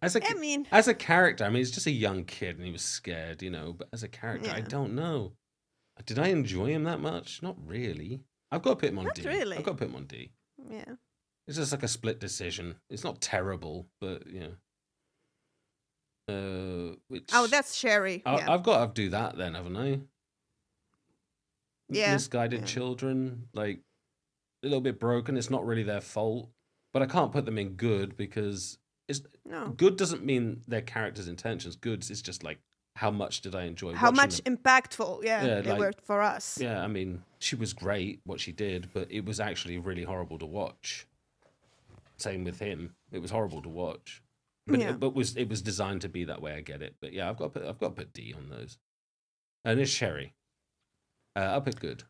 Speaker 1: as a
Speaker 2: I mean,
Speaker 1: as a character, I mean, he's just a young kid and he was scared, you know. But as a character, I
Speaker 2: yeah,
Speaker 1: don't know. Did I enjoy him that much? Not really. I've got to put him on
Speaker 2: not
Speaker 1: D.
Speaker 2: really.
Speaker 1: I've got to put him on D.
Speaker 2: Yeah.
Speaker 1: It's just like a split decision. It's not terrible, but which
Speaker 2: Oh, that's Sherry. Yeah.
Speaker 1: I've got to do that then, haven't I?
Speaker 2: Yeah.
Speaker 1: Misguided
Speaker 2: Yeah.
Speaker 1: children, like a little bit broken. It's not really their fault, but I can't put them in good because
Speaker 2: No.
Speaker 1: good doesn't mean their character's intentions. Good is just like how much did I enjoy
Speaker 2: How
Speaker 1: watching
Speaker 2: much
Speaker 1: them?
Speaker 2: impactful,
Speaker 1: Yeah,
Speaker 2: they
Speaker 1: like
Speaker 2: were for us.
Speaker 1: yeah. I mean, she was great what she did, but it was actually really horrible to watch. Same with him. It was horrible to watch, but
Speaker 2: Yeah.
Speaker 1: it was designed to be that way. I get it, but yeah, I've got to put D on those. And it's Sherry. I'll put good.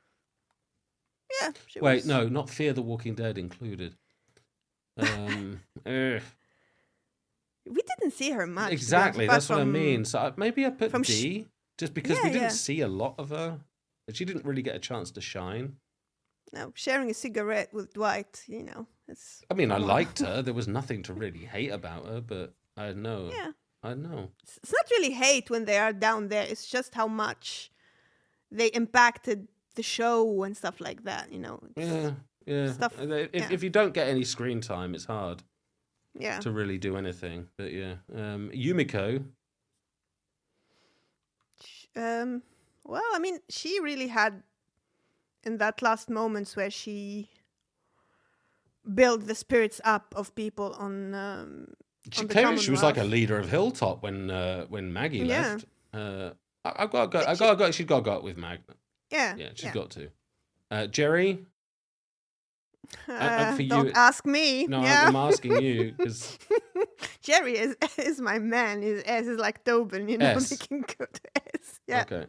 Speaker 2: Yeah.
Speaker 1: Wait, no, not Fear the Walking Dead included.
Speaker 2: We didn't see her much.
Speaker 1: Exactly, that's what I mean. So maybe I put
Speaker 2: from
Speaker 1: D, just because
Speaker 2: Yeah,
Speaker 1: we didn't
Speaker 2: yeah.
Speaker 1: see a lot of her. She didn't really get a chance to shine.
Speaker 2: No, sharing a cigarette with Dwight, it's.
Speaker 1: I mean, I
Speaker 2: come on.
Speaker 1: liked her. There was nothing to really hate about her, but I know.
Speaker 2: Yeah.
Speaker 1: I know.
Speaker 2: It's not really hate when they are down there. It's just how much they impacted the show and stuff like that.
Speaker 1: Yeah, yeah.
Speaker 2: Stuff-
Speaker 1: If you don't get any screen time, it's hard
Speaker 2: Yeah.
Speaker 1: to really do anything. But yeah, Yumiko.
Speaker 2: Well, I mean, she really had in that last moments where she built the spirits up of people on.
Speaker 1: She
Speaker 2: on the
Speaker 1: came in. She was like a
Speaker 2: Commonwealth.
Speaker 1: leader of Hilltop when Maggie
Speaker 2: Yeah.
Speaker 1: left. I've got to go. She's got to go up with Mag.
Speaker 2: Yeah.
Speaker 1: Yeah, she's got to. Jerry. For
Speaker 2: Don't
Speaker 1: you-
Speaker 2: ask me.
Speaker 1: No,
Speaker 2: yeah.
Speaker 1: I'm asking you because
Speaker 2: Jerry is my man. His S is like Tobin,
Speaker 1: S.
Speaker 2: They can go to S. Yeah.
Speaker 1: okay.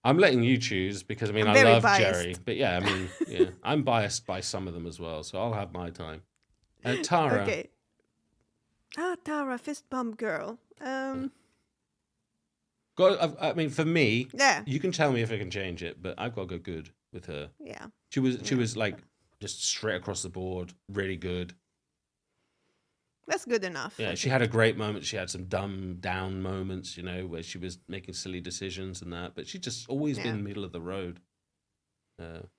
Speaker 1: I'm letting you choose because I mean
Speaker 2: I'm
Speaker 1: I
Speaker 2: very
Speaker 1: love
Speaker 2: biased.
Speaker 1: Jerry, but yeah, I mean yeah, I'm biased by some of them as well, so I'll have my time. Tara.
Speaker 2: Okay. Tara, fist bump girl.
Speaker 1: I mean, for me,
Speaker 2: Yeah.
Speaker 1: you can tell me if I can change it, but I've got to go good with her.
Speaker 2: Yeah.
Speaker 1: She was like just straight across the board, really good.
Speaker 2: That's good enough.
Speaker 1: Yeah, she had a great moment. She had some dumb down moments, where she was making silly decisions and that, but she just always
Speaker 2: Yeah.
Speaker 1: been middle of the road,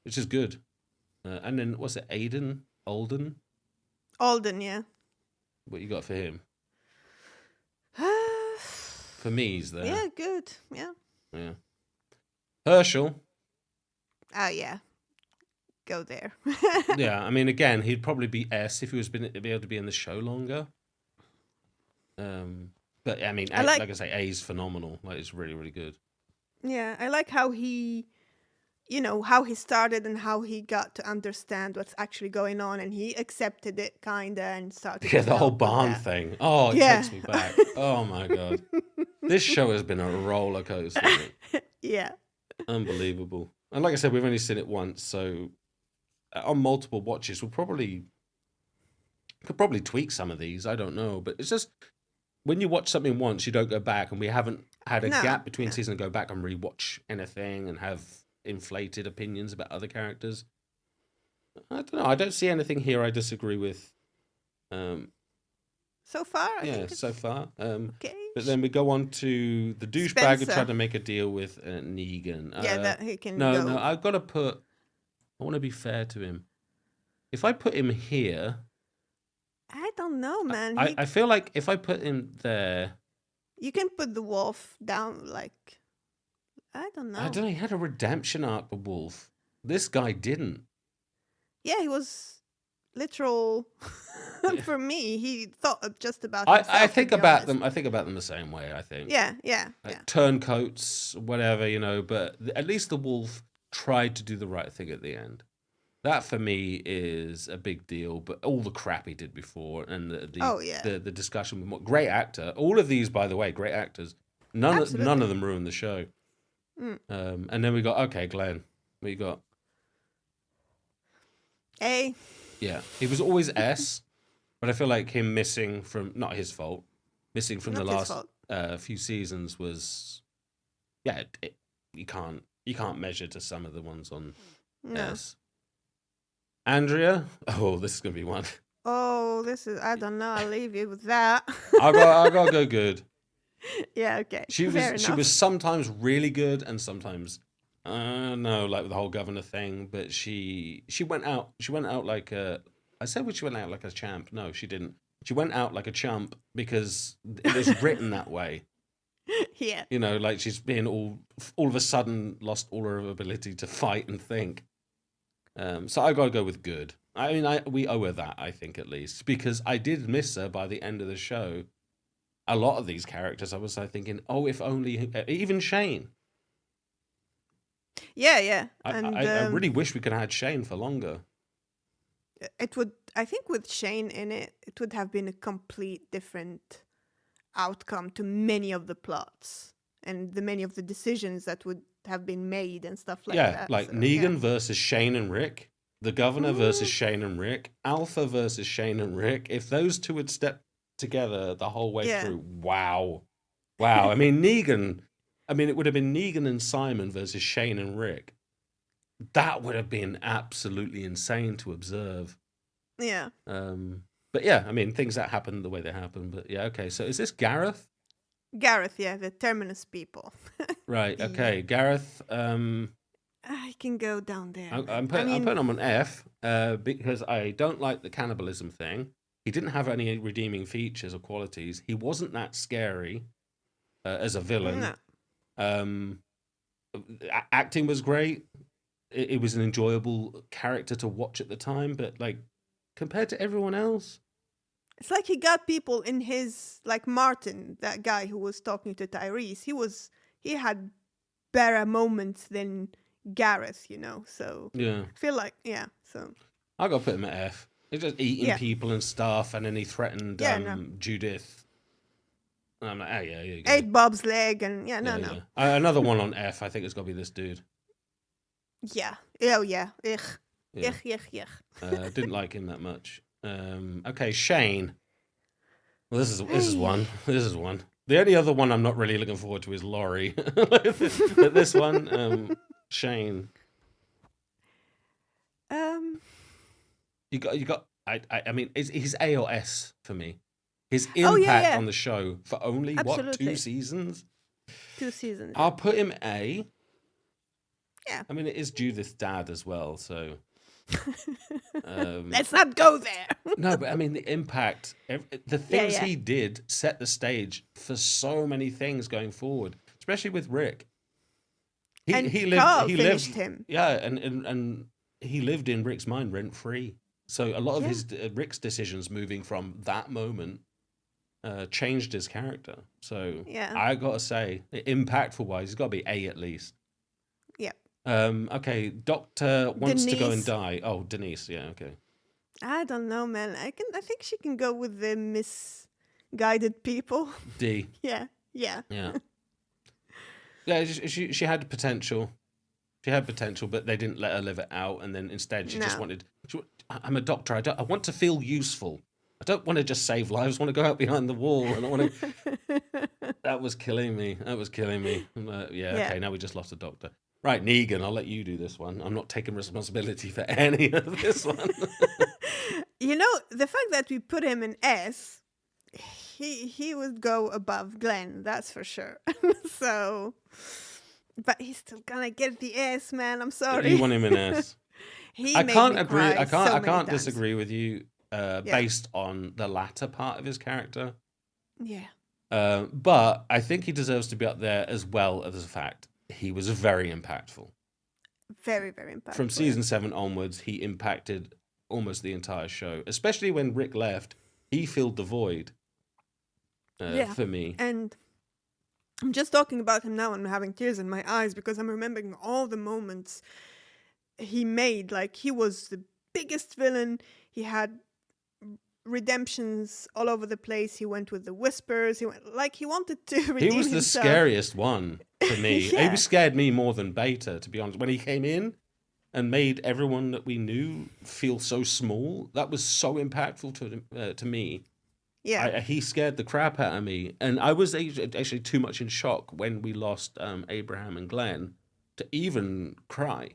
Speaker 1: which is good. And then what's it, Alden?
Speaker 2: Alden, yeah.
Speaker 1: What you got for him? For me, he's there.
Speaker 2: Yeah, good. Yeah.
Speaker 1: Yeah. Herschel.
Speaker 2: Yeah. Go there.
Speaker 1: Yeah, I mean, again, he'd probably be S if he was be able to be in the show longer. But I mean, like I say, A's phenomenal. Like, it's really, really good.
Speaker 2: Yeah, I like how he, how he started and how he got to understand what's actually going on, and he accepted it kinda and started.
Speaker 1: Yeah,
Speaker 2: to
Speaker 1: the whole
Speaker 2: help with
Speaker 1: barn
Speaker 2: that.
Speaker 1: thing. Oh, it
Speaker 2: Yeah.
Speaker 1: takes me back. Oh my god, this show has been a roller coaster.
Speaker 2: Yeah.
Speaker 1: Unbelievable. And like I said, we've only seen it once, so on multiple watches, could probably tweak some of these. I don't know, but it's just when you watch something once, you don't go back, and we haven't had a
Speaker 2: No,
Speaker 1: gap between
Speaker 2: no.
Speaker 1: seasons and go back and rewatch anything and have inflated opinions about other characters. I don't know. I don't see anything here I disagree with.
Speaker 2: So far, I
Speaker 1: Yeah,
Speaker 2: think it's
Speaker 1: so far.
Speaker 2: okay.
Speaker 1: But then we go on to the douchebag who
Speaker 2: Spencer.
Speaker 1: tried to make a deal with Negan.
Speaker 2: Yeah, that he can
Speaker 1: No,
Speaker 2: go.
Speaker 1: no, I've got to put. I want to be fair to him. If I put him here,
Speaker 2: I don't know, man.
Speaker 1: I feel like if I put him there,
Speaker 2: You can put the wolf down, like, I don't know.
Speaker 1: I don't know. He had a redemption arc, the wolf. This guy didn't.
Speaker 2: Yeah, he was literal. For me, he thought just about himself.
Speaker 1: I think
Speaker 2: to be
Speaker 1: about
Speaker 2: honest.
Speaker 1: them. I think about them the same way. I think.
Speaker 2: Yeah, yeah,
Speaker 1: Like
Speaker 2: yeah.
Speaker 1: turncoats, whatever, But at least the wolf tried to do the right thing at the end. That for me is a big deal. But all the crap he did before, and the discussion with great actor. All of these, by the way, great actors. None of them ruined the show. And then we got Glenn. What you got?
Speaker 2: A.
Speaker 1: Yeah, he was always S. But I feel like him missing from, not his fault, missing from the
Speaker 2: Not his
Speaker 1: last
Speaker 2: fault.
Speaker 1: few seasons was, yeah, you can't measure to some of the ones on
Speaker 2: No.
Speaker 1: S. Andrea, oh, this is gonna be one.
Speaker 2: Oh, this is, I don't know. I'll leave you with that.
Speaker 1: I gotta go good.
Speaker 2: Yeah, okay.
Speaker 1: She
Speaker 2: Fair
Speaker 1: was
Speaker 2: enough.
Speaker 1: sometimes really good and sometimes no, like with the whole governor thing. But she went out like a, I said she went out like a champ. No, she didn't. She went out like a chump because it was written that way.
Speaker 2: Yeah.
Speaker 1: You know, like she's being all of a sudden lost all her ability to fight and think. So I gotta go with good. I mean, we owe her that, I think, at least, because I did miss her by the end of the show. A lot of these characters, I was thinking, oh, if only, even Shane.
Speaker 2: Yeah.
Speaker 1: I really wish we could have had Shane for longer.
Speaker 2: It would, I think with Shane in it, it would have been a complete different outcome to many of the plots and the many of the decisions that would have been made and stuff like
Speaker 1: Yeah,
Speaker 2: that.
Speaker 1: like
Speaker 2: So,
Speaker 1: Negan versus Shane and Rick, the governor versus
Speaker 2: Mm,
Speaker 1: Shane and Rick, Alpha versus Shane and Rick. If those two had stepped together the whole way
Speaker 2: yeah.
Speaker 1: through, wow. I mean, Negan, it would have been Negan and Simon versus Shane and Rick. That would have been absolutely insane to observe.
Speaker 2: Yeah.
Speaker 1: But yeah, I mean, things that happen the way they happen. But yeah, okay. So is this Gareth?
Speaker 2: Gareth, yeah, the Terminus people.
Speaker 1: Right.
Speaker 2: Yeah.
Speaker 1: Okay, Gareth.
Speaker 2: I can go down there.
Speaker 1: I'm
Speaker 2: man.
Speaker 1: putting him on F because I don't like the cannibalism thing. He didn't have any redeeming features or qualities. He wasn't that scary as a villain.
Speaker 2: No.
Speaker 1: Acting was great. It was an enjoyable character to watch at the time, but like compared to everyone else,
Speaker 2: It's like he got people in his, like Martin, that guy who was talking to Tyrese. He had better moments than Gareth, you know. So
Speaker 1: yeah,
Speaker 2: I feel like, yeah. So
Speaker 1: I got to put him at F. He's just eating
Speaker 2: yeah,
Speaker 1: people and stuff, and then he threatened
Speaker 2: yeah, no.
Speaker 1: Judith. And I'm like, oh yeah, you go.
Speaker 2: Ate Bob's leg, and yeah, no.
Speaker 1: Yeah. Another one on F. I think it's got to be this dude.
Speaker 2: Yeah. Oh yeah. Ugh.
Speaker 1: Yeah.
Speaker 2: Ugh.
Speaker 1: Didn't like him that much. Okay, Shane. Well, this is one. This is one. The only other one I'm not really looking forward to is Laurie. But this one, Shane. You got. I mean, he's A or S for me. His impact on the show for only what, 2 seasons?
Speaker 2: 2 seasons.
Speaker 1: I'll put him A.
Speaker 2: Yeah.
Speaker 1: I mean, it is Judith's dad as well, so.
Speaker 2: Let's not go there.
Speaker 1: No, but I mean, the impact, the things he did set the stage for so many things going forward, especially with Rick. He
Speaker 2: finished him.
Speaker 1: Yeah, and he lived in Rick's mind rent free. So a lot of his Rick's decisions moving from that moment changed his character. So I gotta say, impactful wise, he's got to be A at least.
Speaker 2: Yeah.
Speaker 1: Okay, Doctor wants to go and die. Oh, Denise. Yeah. Okay.
Speaker 2: I don't know, man. I think she can go with the misguided people.
Speaker 1: D.
Speaker 2: Yeah.
Speaker 1: Yeah. She had potential. She had potential, but they didn't let her live it out. And then instead, she just wanted. I'm a doctor. I want to feel useful. I don't want to just save lives. I want to go out behind the wall, and I want to. That was killing me. Okay. Now we just lost a doctor. Right, Negan. I'll let you do this one. I'm not taking responsibility for any of this one.
Speaker 2: You know, the fact that we put him in S, he would go above Glenn. That's for sure. So. But he's still gonna get the S, man. I'm sorry.
Speaker 1: You want him in S. I can't agree. I can't disagree with you based on the latter part of his character.
Speaker 2: Yeah.
Speaker 1: But I think he deserves to be up there as well as the fact he was very impactful.
Speaker 2: Very, very impactful.
Speaker 1: From season 7 onwards, he impacted almost the entire show. Especially when Rick left, he filled the void for me.
Speaker 2: And I'm just talking about him now and I'm having tears in my eyes because I'm remembering all the moments he made. Like, he was the biggest villain. He had redemptions all over the place. He went with the whispers. He wanted to redeem
Speaker 1: He was the
Speaker 2: himself.
Speaker 1: scariest one for me. He scared me more than Beta, to be honest. When he came in, and made everyone that we knew feel so small. That was so impactful to me.
Speaker 2: Yeah.
Speaker 1: He scared the crap out of me, and I was actually too much in shock when we lost Abraham and Glenn to even cry.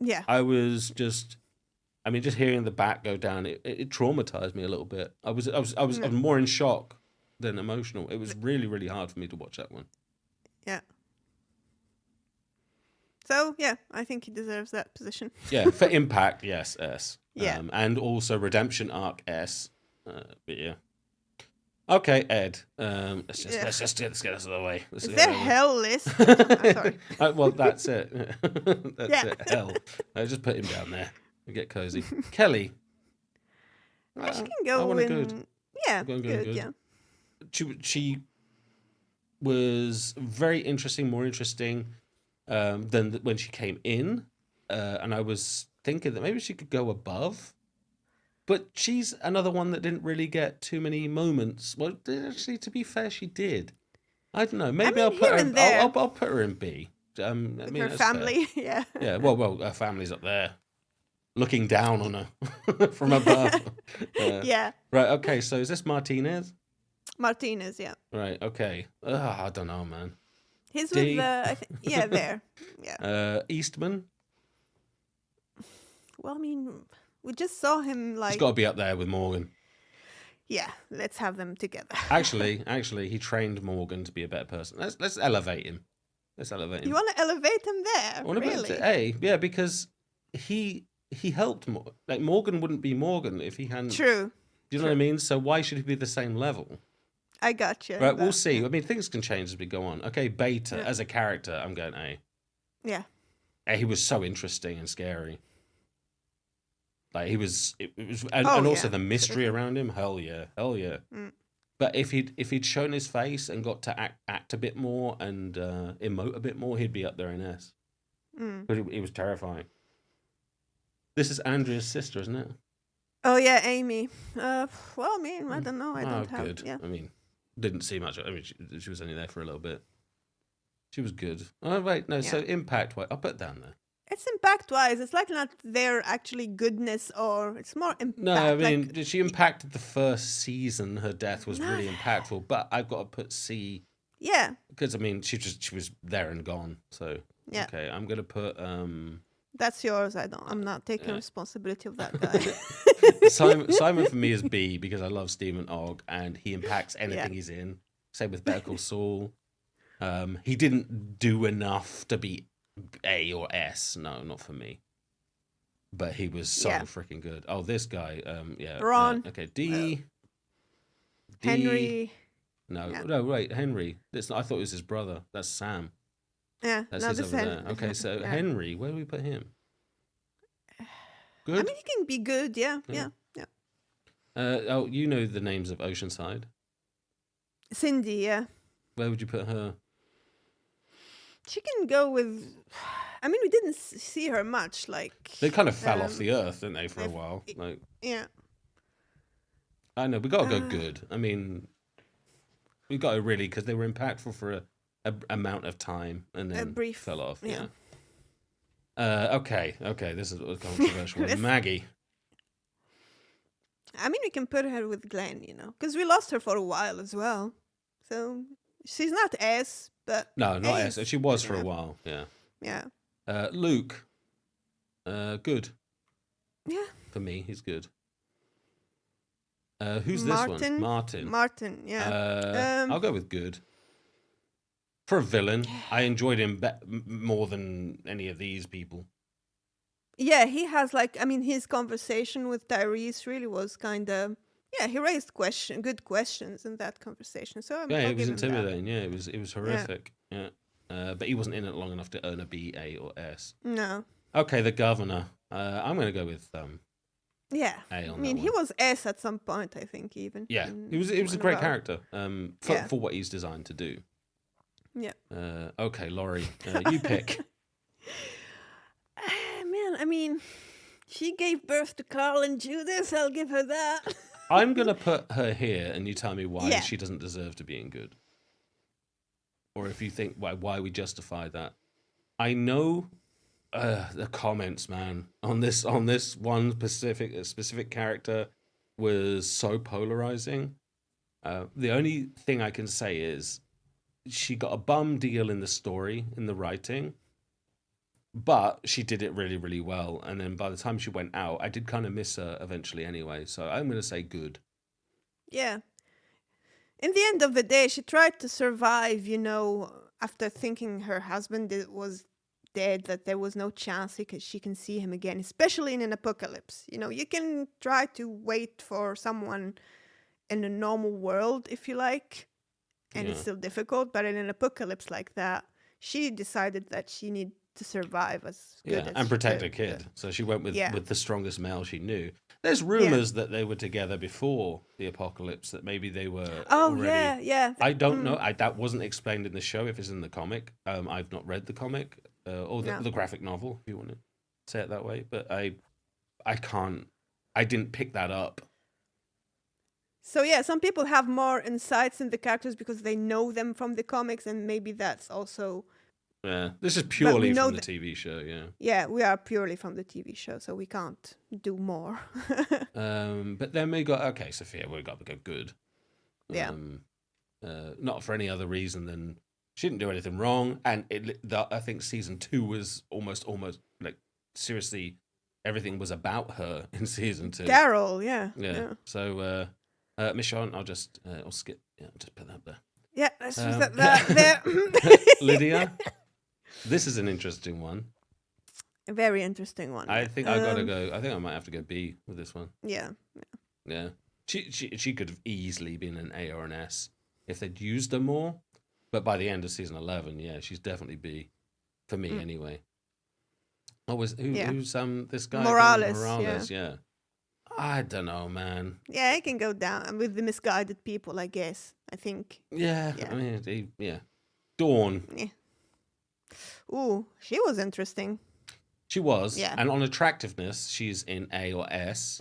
Speaker 2: Yeah.
Speaker 1: I was just, I mean, just hearing the bat go down, it traumatized me a little bit. I was more in shock than emotional. It was really, really hard for me to watch that one.
Speaker 2: Yeah. So, yeah, I think he deserves that position.
Speaker 1: Yeah, for impact, yes, S.
Speaker 2: Yeah.
Speaker 1: And also redemption arc, S. But yeah. Okay, Ed. Let's get this out of the way.
Speaker 2: Is there hell list? I'm sorry.
Speaker 1: Well, that's it. That's it. Hell. I just put him down there and get cozy. Kelly.
Speaker 2: She can go in.
Speaker 1: Good.
Speaker 2: Yeah, good. Yeah.
Speaker 1: She was very interesting, more interesting than when she came in, and I was thinking that maybe she could go above. But she's another one that didn't really get too many moments. Well, actually, to be fair, she did. I don't know. Maybe I'll put her. I'll put her in B.
Speaker 2: With her family, fair. Yeah.
Speaker 1: Yeah. Well, her family's up there, looking down on her from above.
Speaker 2: Yeah.
Speaker 1: Right. Okay. So is this Martinez?
Speaker 2: Martinez. Yeah.
Speaker 1: Right. Okay. I don't know, man.
Speaker 2: He's with yeah, there. Yeah.
Speaker 1: Eastman.
Speaker 2: Well, I mean. We just saw him like...
Speaker 1: He's got to be up there with Morgan.
Speaker 2: Yeah, let's have them together.
Speaker 1: Actually, he trained Morgan to be a better person. Let's elevate him.
Speaker 2: You want to elevate him there? Really?
Speaker 1: Yeah, because he helped. Like Morgan wouldn't be Morgan if he hadn't.
Speaker 2: True.
Speaker 1: Do you know what I mean? So why should he be the same level?
Speaker 2: I got you.
Speaker 1: Right, we'll see. I mean, things can change as we go on. Okay, Beta as a character, I'm going A.
Speaker 2: Yeah.
Speaker 1: He was so interesting and scary. Like it was, and also the mystery around him. Hell yeah.
Speaker 2: Mm.
Speaker 1: But if he'd shown his face and got to act a bit more and emote a bit more, he'd be up there in S. But he was terrifying. This is Andrea's sister, isn't it?
Speaker 2: Oh yeah, Amy. Well, I mean, I don't know. I don't have.
Speaker 1: Good.
Speaker 2: Yeah.
Speaker 1: I mean, didn't see much. I mean, she was only there for a little bit. She was good. Oh wait, no. Yeah. So impact. I'll put it down there.
Speaker 2: It's impact-wise. It's like not their actually goodness, or it's more impact.
Speaker 1: No, I mean, she impacted the first season. Her death was really impactful, but I've got to put C.
Speaker 2: Yeah.
Speaker 1: Because I mean, she was there and gone. So
Speaker 2: yeah.
Speaker 1: Okay, I'm gonna put.
Speaker 2: That's yours. I'm not taking responsibility of that guy.
Speaker 1: Simon for me is B because I love Stephen Ogg and he impacts anything he's in. Same with Better Call Saul. He didn't do enough to be A or S. No, not for me. But he was so freaking good. Oh, this guy.
Speaker 2: Ron.
Speaker 1: Okay, D.
Speaker 2: Henry.
Speaker 1: No, wait, Henry. That's not, I thought it was his brother. That's Sam.
Speaker 2: Yeah,
Speaker 1: that's his over there. Okay, so Henry, where do we put him? Good.
Speaker 2: I mean, he can be good. Yeah.
Speaker 1: You know the names of Oceanside.
Speaker 2: Cindy. Yeah.
Speaker 1: Where would you put her?
Speaker 2: She can go with. I mean, we didn't see her much. Like
Speaker 1: they kind of fell off the earth, didn't they, for a while? Like
Speaker 2: yeah.
Speaker 1: I know we got to go good. I mean, we got to really because they were impactful for a amount of time and then fell off. Yeah. Okay. This is a controversial one. Maggie.
Speaker 2: I mean, we can put her with Glenn, because we lost her for a while as well. So she's not S, but
Speaker 1: no, not S. She was for a while. Yeah.
Speaker 2: Yeah.
Speaker 1: Luke. Good.
Speaker 2: Yeah.
Speaker 1: For me, he's good. Who's this one?
Speaker 2: Martin. Yeah.
Speaker 1: I'll go with good. For a villain, I enjoyed him more than any of these people.
Speaker 2: Yeah, he has his conversation with Tyrese really was kind of, he raised good questions in that conversation. So
Speaker 1: it was intimidating. Yeah, it was horrific. Yeah, but he wasn't in it long enough to earn a B, A, or S.
Speaker 2: No.
Speaker 1: Okay, the governor. I'm going to go with
Speaker 2: yeah,
Speaker 1: A on
Speaker 2: I mean, he was S at some point, I think, even.
Speaker 1: Yeah, he was a great character for what he's designed to do.
Speaker 2: Yeah.
Speaker 1: Okay, Laurie, you pick.
Speaker 2: Man, I mean, she gave birth to Carl and Judith. I'll give her that.
Speaker 1: I'm going to put her here, and you tell me why she doesn't deserve to be in good. Or if you think why we justify that. I know The comments, man, on this one specific character was so polarizing. The only thing I can say is she got a bum deal in the story, in the writing, but she did it really, really well. And then by the time she went out, I did kind of miss her eventually anyway. So I'm going to say good.
Speaker 2: Yeah. In the end of the day, she tried to survive, after thinking her husband was dead, that there was no chance she can see him again, especially in an apocalypse. You can try to wait for someone in a normal world, if you like, and it's
Speaker 1: Yeah.
Speaker 2: still difficult, but in an apocalypse like that, she decided that she needed to survive as good
Speaker 1: Yeah,
Speaker 2: as
Speaker 1: and
Speaker 2: she
Speaker 1: protect
Speaker 2: could.
Speaker 1: a kid. So she went
Speaker 2: Yeah.
Speaker 1: with the strongest male she knew. There's
Speaker 2: Yeah.
Speaker 1: rumors that they were together before the apocalypse, that maybe they were
Speaker 2: Oh,
Speaker 1: already.
Speaker 2: yeah.
Speaker 1: I don't know. That wasn't explained in the show. If it's in the comic, I've not read the comic or
Speaker 2: No.
Speaker 1: the graphic novel, if you want to say it that way. But I can't. I didn't pick that up.
Speaker 2: So yeah, some people have more insights in the characters because they know them from the comics, and maybe that's also.
Speaker 1: Yeah, this is
Speaker 2: But we
Speaker 1: purely
Speaker 2: know
Speaker 1: from the TV show. Yeah.
Speaker 2: Yeah, we are purely from the TV show, so we can't do more.
Speaker 1: But then we got Sophia. We got to go good.
Speaker 2: Yeah.
Speaker 1: Not for any other reason than she didn't do anything wrong, and I think season 2 was almost like seriously, everything was about her in season 2.
Speaker 2: Carol, yeah.
Speaker 1: So, Michonne, I'll skip. Yeah, I'll just put that there.
Speaker 2: Yeah, let's just that there.
Speaker 1: Lydia, this is an interesting one.
Speaker 2: A very interesting one.
Speaker 1: I think I gotta go. I think I might have to go B with this one.
Speaker 2: Yeah.
Speaker 1: Yeah. She could have easily been an A or an S if they'd used her more. But by the end of season 11, yeah, she's definitely B for me anyway. Who's this guy?
Speaker 2: Morales,
Speaker 1: yeah. I don't know, man.
Speaker 2: Yeah, it can go down with the misguided people, I guess. I think.
Speaker 1: Yeah. I mean, Dawn.
Speaker 2: Yeah. Ooh, she was interesting.
Speaker 1: She was.
Speaker 2: Yeah.
Speaker 1: And on attractiveness, she's in A or S.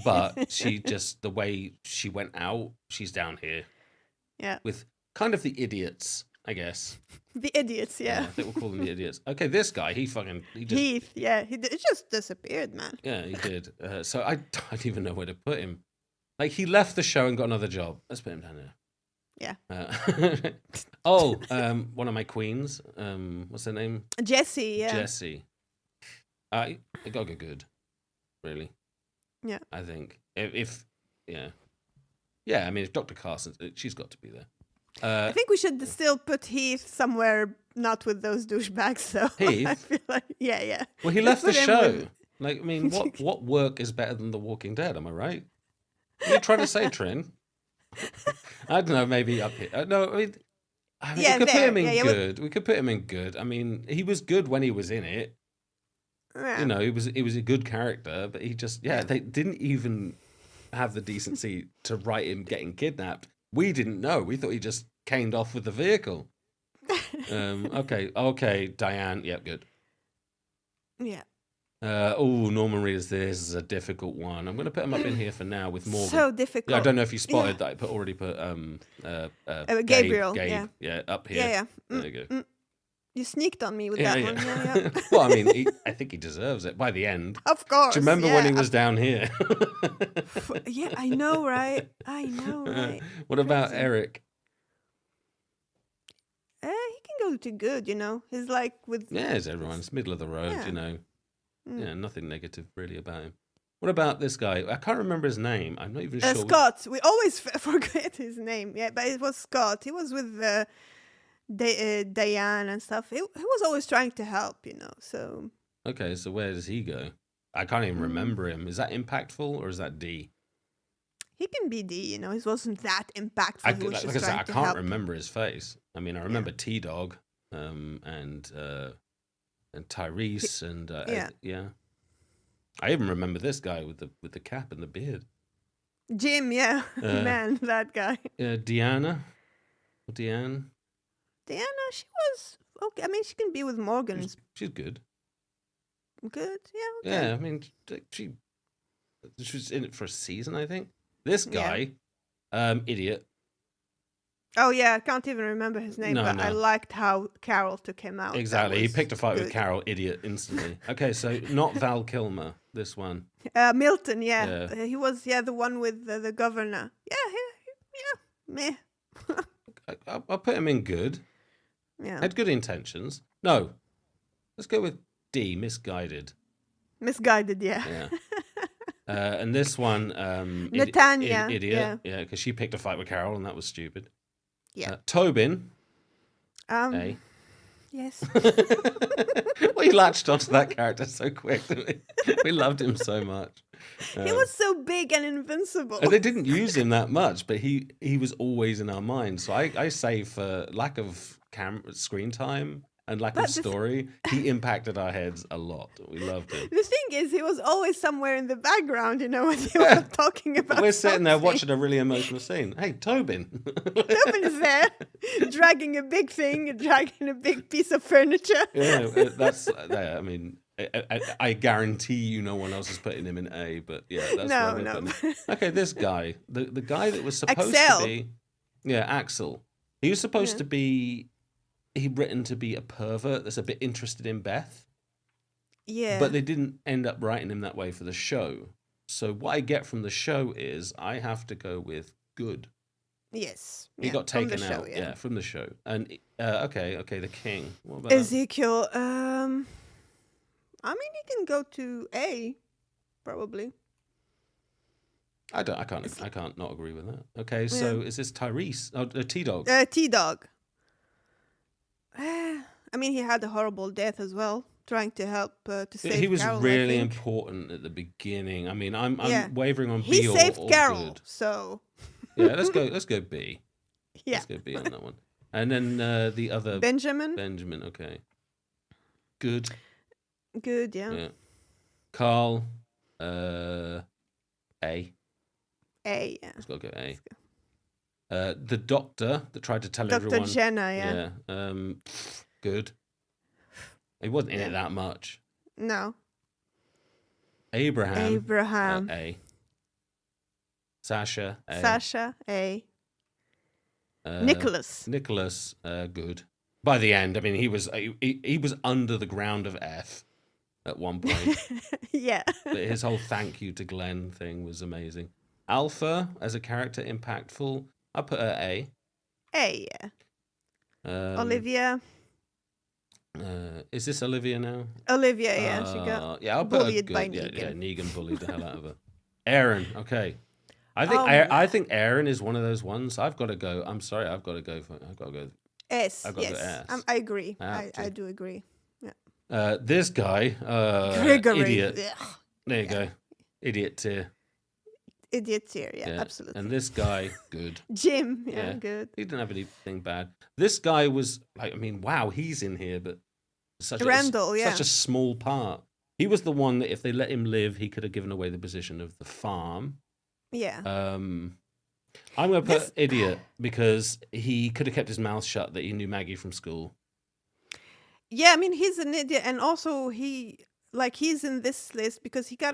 Speaker 1: But the way she went out, she's down here.
Speaker 2: Yeah.
Speaker 1: With kind of the idiots, I guess.
Speaker 2: The idiots, yeah.
Speaker 1: I think we'll call them the idiots. Okay, this guy, he just...
Speaker 2: Heath, yeah. He just disappeared, man.
Speaker 1: Yeah, he did. So I don't even know where to put him. Like, he left the show and got another job. Let's put him down here.
Speaker 2: Yeah.
Speaker 1: One of my queens. What's her name?
Speaker 2: Jessie, yeah.
Speaker 1: Jessie. It got to go good, really.
Speaker 2: Yeah.
Speaker 1: I think. Yeah, I mean, if Dr. Carson, she's got to be there.
Speaker 2: I think we should still put Heath somewhere not with those douchebags, so
Speaker 1: Heath?
Speaker 2: I feel like, yeah.
Speaker 1: Well, he left the show. Like, I mean, what work is better than The Walking Dead, am I right? What are you trying to say, Trin? I don't know, maybe up here. No, I mean we could put him in good. We could put him in good. I mean, he was good when he was in it.
Speaker 2: Yeah.
Speaker 1: He was a good character, but he just, they didn't even have the decency to write him getting kidnapped. We didn't know. We thought he just caned off with the vehicle. Okay, Diane. Yep, good.
Speaker 2: Yeah.
Speaker 1: Norman Reedus. This is a difficult one. I'm going to put him up in here for now with Morgan.
Speaker 2: So difficult.
Speaker 1: Yeah, I don't know if you spotted that. I already put
Speaker 2: Gabriel.
Speaker 1: Gabe, yeah, up here.
Speaker 2: Yeah.
Speaker 1: There you go.
Speaker 2: You sneaked on me with that one. Yeah.
Speaker 1: Well, I mean, I think he deserves it by the end.
Speaker 2: Of course.
Speaker 1: Do you remember when he was down here?
Speaker 2: Yeah, I know, right?
Speaker 1: What about Eric?
Speaker 2: He can go to good, He's like with...
Speaker 1: Yeah, it's everyone's middle of the road, Yeah, nothing negative really about him. What about this guy? I can't remember his name. I'm not even sure.
Speaker 2: Scott. We always forget his name. Yeah, but it was Scott. He was with Diane and stuff. He was always trying to help, so...
Speaker 1: Okay, so where does he go? I can't even remember him. Is that impactful or is that D?
Speaker 2: He can be D, He wasn't that impactful.
Speaker 1: I can't remember his face. I mean, I remember T-Dog and Tyrese and yeah. I even remember this guy with the cap and the beard.
Speaker 2: Jim, yeah. Man, that guy.
Speaker 1: Deanne.
Speaker 2: Diana, she was okay. I mean, she can be with Morgan.
Speaker 1: She's good.
Speaker 2: Good, yeah.
Speaker 1: Okay. Yeah, I mean, she was in it for a season, I think. This guy, idiot.
Speaker 2: Oh yeah, I can't even remember his name,
Speaker 1: No,
Speaker 2: but I
Speaker 1: no.
Speaker 2: liked how Carol took him out. That
Speaker 1: Exactly. He
Speaker 2: was
Speaker 1: picked a fight with
Speaker 2: good.
Speaker 1: Carol, idiot, instantly. Okay, so not Val Kilmer, this one.
Speaker 2: Milton, yeah,
Speaker 1: Yeah.
Speaker 2: he was the one with the governor. Yeah, meh.
Speaker 1: I'll put him in good.
Speaker 2: Yeah,
Speaker 1: Had good intentions. No, let's go with D, misguided.
Speaker 2: misguided. Yeah,
Speaker 1: Yeah. And this one,
Speaker 2: Netanya.
Speaker 1: idiot. Yeah, because she picked a fight with Carol, and that was stupid.
Speaker 2: Yeah.
Speaker 1: Tobin,
Speaker 2: Um.
Speaker 1: A.
Speaker 2: Yes.
Speaker 1: We latched onto that character so quick, didn't we? We loved him so much.
Speaker 2: He was so big and invincible.
Speaker 1: And they didn't use him that much, but he was always in our minds. So I say for lack of screen time and lack of story, he impacted our heads a lot. We loved him.
Speaker 2: The thing is, he was always somewhere in the background, when they were talking about
Speaker 1: We're sitting there
Speaker 2: something.
Speaker 1: watching a really emotional scene. Hey, Tobin.
Speaker 2: Tobin is there, dragging a big thing, dragging a big piece of furniture.
Speaker 1: Yeah, that's, I mean, I guarantee you no one else is putting him in A, but yeah, that's where we're putting him. Okay, this guy, the guy that was supposed to be, Axel. He was supposed to be, written to be a pervert that's a bit interested in Beth.
Speaker 2: Yeah.
Speaker 1: But they didn't end up writing him that way for the show. So what I get from the show is I have to go with good.
Speaker 2: Yes.
Speaker 1: He got taken
Speaker 2: show,
Speaker 1: out, from the show. And okay, the king. What about
Speaker 2: Ezekiel? I mean, he can go to A, probably.
Speaker 1: I can't not agree with that. Okay, so is this Tyrese? Oh, T-Dog.
Speaker 2: T-Dog. I mean, he had a horrible death as well, trying to help to save Carol.
Speaker 1: He was
Speaker 2: Carol,
Speaker 1: really important at the beginning. I mean, I'm wavering on B
Speaker 2: he saved
Speaker 1: or
Speaker 2: Carol,
Speaker 1: good.
Speaker 2: so
Speaker 1: Yeah, let's go B.
Speaker 2: Yeah.
Speaker 1: Let's go B on that one. And then the other
Speaker 2: Benjamin,
Speaker 1: okay. Good.
Speaker 2: Good, yeah.
Speaker 1: Carl, A.
Speaker 2: A, yeah.
Speaker 1: Let's go A. The doctor that tried to tell
Speaker 2: Dr.
Speaker 1: everyone.
Speaker 2: Jenna,
Speaker 1: Yeah. Good. He wasn't in it that much.
Speaker 2: No.
Speaker 1: Abraham. A. Sasha. A.
Speaker 2: Sasha, A. Nicholas,
Speaker 1: good. By the end, I mean he was under the ground of F at one point.
Speaker 2: Yeah.
Speaker 1: But his whole thank you to Glenn thing was amazing. Alpha as a character impactful. I put her A.
Speaker 2: A, yeah. Olivia.
Speaker 1: Is this Olivia now?
Speaker 2: Olivia, yeah. She got
Speaker 1: I'll put her
Speaker 2: bullied
Speaker 1: good.
Speaker 2: by
Speaker 1: Yeah,
Speaker 2: Negan.
Speaker 1: Negan bullied the hell out of her. Aaron, okay. I think Aaron is one of those ones. I've got to go. I'm sorry, I've got to go.
Speaker 2: S.
Speaker 1: I've got to go
Speaker 2: Yes,
Speaker 1: S.
Speaker 2: I agree. I do agree.
Speaker 1: Yeah. This guy,
Speaker 2: Gregory.
Speaker 1: idiot.
Speaker 2: Ugh.
Speaker 1: There you go. Idiot tier.
Speaker 2: Idiot tier, yeah, absolutely.
Speaker 1: And this guy, good.
Speaker 2: Jim, good.
Speaker 1: He didn't have anything bad. This guy was like, I mean, wow, he's in here, but
Speaker 2: Randall,
Speaker 1: such a small part. He was the one that if they let him live, he could have given away the position of the farm.
Speaker 2: Yeah.
Speaker 1: I'm going to put idiot because he could have kept his mouth shut that he knew Maggie from school.
Speaker 2: Yeah, I mean, he's an idiot. And also he's in this list because he got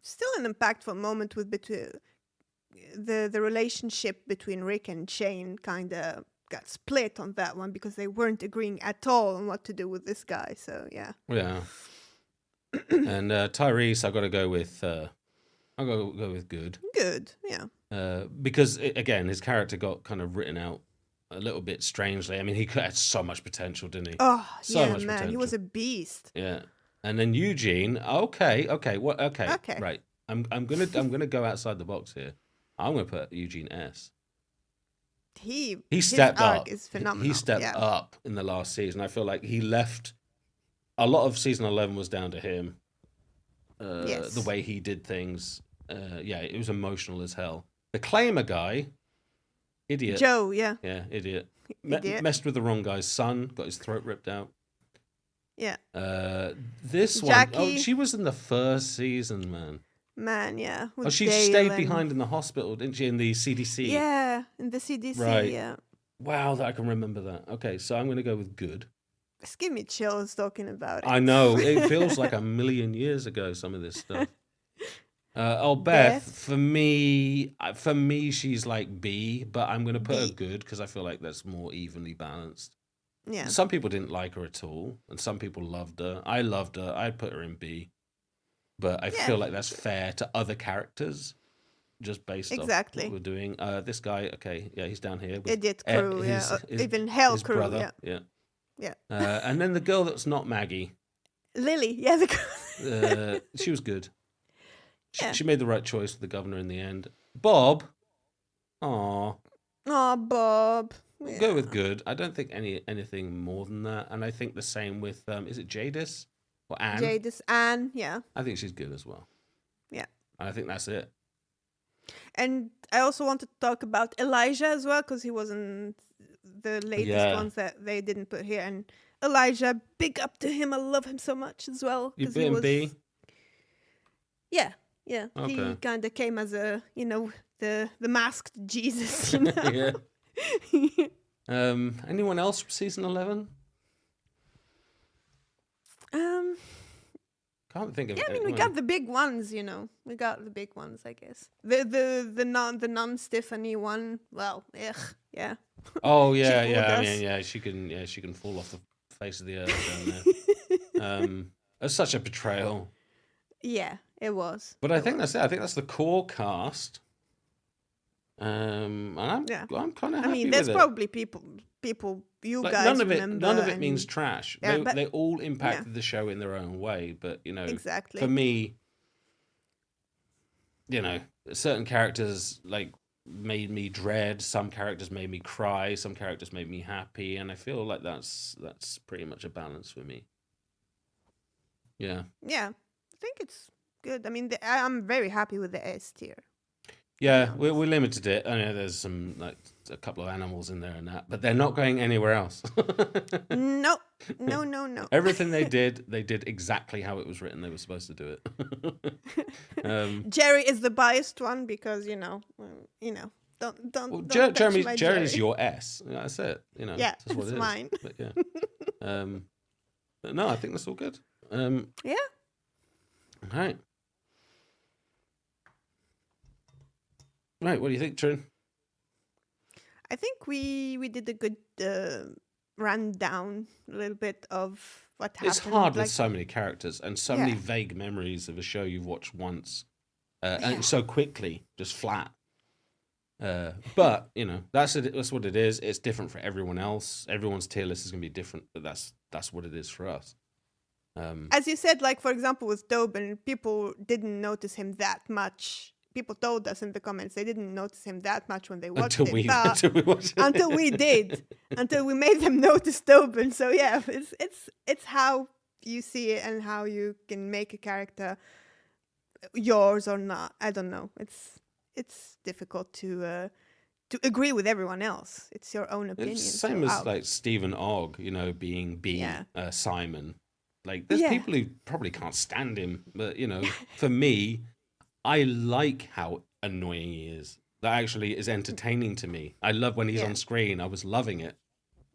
Speaker 2: still an impactful moment with the relationship between Rick and Shane kind of got split on that one because they weren't agreeing at all on what to do with this guy. So, yeah.
Speaker 1: Yeah. And Tyrese, I've got to go with... I'll go with good.
Speaker 2: Good, yeah.
Speaker 1: Because, again, his character got kind of written out a little bit strangely. I mean, he had so much potential, didn't he?
Speaker 2: Oh,
Speaker 1: so
Speaker 2: yeah,
Speaker 1: much
Speaker 2: man.
Speaker 1: potential.
Speaker 2: He was a beast.
Speaker 1: Yeah. And then Eugene, okay. Right. I'm gonna go outside the box here. I'm gonna put Eugene S.
Speaker 2: He
Speaker 1: stepped
Speaker 2: his arc
Speaker 1: up.
Speaker 2: is phenomenal.
Speaker 1: He stepped up in the last season. I feel like he left. A lot of season 11 was down to him.
Speaker 2: Yes.
Speaker 1: The way he did things. It was emotional as hell. The Claimer guy, idiot.
Speaker 2: Joe, yeah.
Speaker 1: Yeah, idiot.
Speaker 2: Idiot.
Speaker 1: Messed with the wrong guy's son. Got his throat ripped out.
Speaker 2: Yeah.
Speaker 1: This
Speaker 2: Jackie.
Speaker 1: one, she was in the first season, man.
Speaker 2: Man, yeah.
Speaker 1: She stayed behind in the hospital, didn't she? In the CDC.
Speaker 2: Yeah, in the CDC.
Speaker 1: Right.
Speaker 2: Yeah.
Speaker 1: Wow, that I can remember that. Okay, so I'm going to go with good.
Speaker 2: Just give me chills talking about it.
Speaker 1: I know it feels like a million years ago. Some of this stuff. Beth,
Speaker 2: Beth.
Speaker 1: for me, she's like B, but I'm gonna put her
Speaker 2: B.
Speaker 1: good because I feel like that's more evenly balanced.
Speaker 2: Yeah.
Speaker 1: Some people didn't like her at all, and some people loved her. I loved her. I'd put her in B, but I
Speaker 2: Yeah.
Speaker 1: feel like that's fair to other characters, just based off what
Speaker 2: Exactly.
Speaker 1: we're doing. This guy, okay, yeah, he's down here with
Speaker 2: Idiot crew. Yeah. Even hell
Speaker 1: his
Speaker 2: crew.
Speaker 1: brother,
Speaker 2: Yeah.
Speaker 1: yeah.
Speaker 2: Yeah.
Speaker 1: And then the girl that's not Maggie,
Speaker 2: Lily. Yeah.
Speaker 1: she was good.
Speaker 2: Yeah.
Speaker 1: She made the right choice with the governor in the end. Bob, aw,
Speaker 2: Oh, Bob.
Speaker 1: we'll go with
Speaker 2: Yeah.
Speaker 1: good. I don't think anything more than that. And I think the same with is it Jadis or Anne?
Speaker 2: Jadis. Anne. Yeah.
Speaker 1: I think she's good as well.
Speaker 2: Yeah.
Speaker 1: And I think that's it.
Speaker 2: And I also wanted to talk about Elijah as well, because he wasn't the latest
Speaker 1: Yeah.
Speaker 2: ones that they didn't put here. And Elijah, big up to him. I love him so much as well.
Speaker 1: You
Speaker 2: 'cause
Speaker 1: put him B?
Speaker 2: Yeah, yeah. He
Speaker 1: Okay.
Speaker 2: kind of came as a, the masked Jesus, you know.
Speaker 1: Yeah. Anyone else from season 11? Can't think of.
Speaker 2: Yeah, I mean, we
Speaker 1: anyone.
Speaker 2: got the big ones, We got the big ones, I guess. The non Stephanie one. Well, yeah.
Speaker 1: Oh yeah,
Speaker 2: fooled
Speaker 1: yeah. I
Speaker 2: us.
Speaker 1: mean, she can fall off the face of the earth down there. It's such a betrayal.
Speaker 2: Yeah, it was.
Speaker 1: But I think that's it. I think that's the core cast. And I'm kind of happy
Speaker 2: I mean, there's
Speaker 1: with it.
Speaker 2: probably people you
Speaker 1: Like,
Speaker 2: guys remember.
Speaker 1: none of it means trash.
Speaker 2: Yeah,
Speaker 1: They all impacted the show in their own way. But
Speaker 2: Exactly.
Speaker 1: for me, certain characters like made me dread. Some characters made me cry. Some characters made me happy, and I feel like that's pretty much a balance for me. Yeah.
Speaker 2: Yeah, I think it's good. I mean, I'm very happy with the S tier.
Speaker 1: Yeah, we limited it. I know there's some like a couple of animals in there and that, but they're not going anywhere else.
Speaker 2: No.
Speaker 1: Everything they did exactly how it was written. They were supposed to do it.
Speaker 2: Jerry is the biased one because don't
Speaker 1: Well,
Speaker 2: touch my
Speaker 1: Jerry's
Speaker 2: Jerry.
Speaker 1: your S. That's it.
Speaker 2: Yeah,
Speaker 1: that's what
Speaker 2: it's
Speaker 1: it is.
Speaker 2: mine.
Speaker 1: But yeah. But no, I think that's all good.
Speaker 2: Yeah.
Speaker 1: All right. Right, what do you think, Trin?
Speaker 2: I think we did a good rundown, a little bit of what happened.
Speaker 1: It's hard with so many characters and so many
Speaker 2: Yeah.
Speaker 1: vague memories of a show you've watched once, and so quickly, just flat. But that's it. That's what it is. It's different for everyone else. Everyone's tier list is going to be different, but that's what it is for us.
Speaker 2: As you said, like for example with Tobin, people didn't notice him that much. People told us in the comments they didn't notice him that much when they watched
Speaker 1: until we watched it.
Speaker 2: until we did, until we made them notice Tobin. So yeah, it's how you see it and how you can make a character yours or not. I don't know. It's difficult to agree with everyone else. It's your own opinion.
Speaker 1: It's the same as like Stephen Ogg, being B, Simon. Like there's people who probably can't stand him, but for me, I like how annoying he is. That actually is entertaining to me. I love when he's on screen. I was loving it.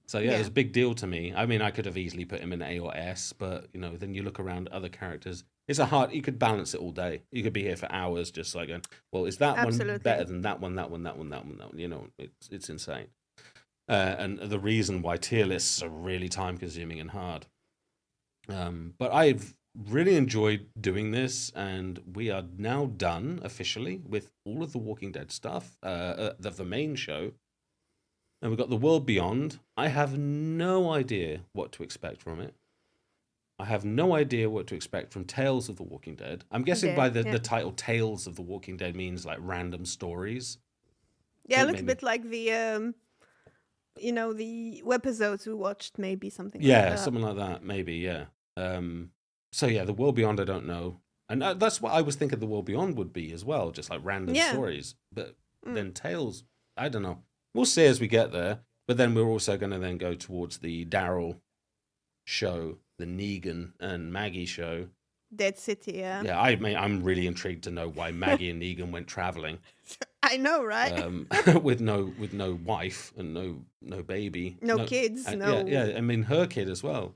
Speaker 1: So yeah, it's a big deal to me. I mean, I could have easily put him in A or S, but then you look around other characters. It's you could balance it all day. You could be here for hours just like going, well, is that one better than that one, that one, that one, that one, that one? It's insane. And the reason why tier lists are really time consuming and hard. But I've really enjoyed doing this, and we are now done officially with all of the Walking Dead stuff, the main show. And we've got The World Beyond. I have no idea what to expect from it. I have no idea what to expect from Tales of the Walking Dead. I'm guessing by the title Tales of the Walking Dead means like random stories.
Speaker 2: Yeah, it looks a bit like the the webisodes we watched, maybe something like that.
Speaker 1: Something like that, maybe, yeah. So yeah, The World Beyond, I don't know. And that's what I was thinking The World Beyond would be as well, just like random stories. But then Tales, I don't know. We'll see as we get there. But then we're also going to then go towards the Daryl show, the Negan and Maggie show.
Speaker 2: Dead City, yeah.
Speaker 1: Yeah, I'm really intrigued to know why Maggie and Negan went traveling.
Speaker 2: I know, right?
Speaker 1: with no wife and no baby,
Speaker 2: no kids, no.
Speaker 1: Yeah. I mean her kid as well.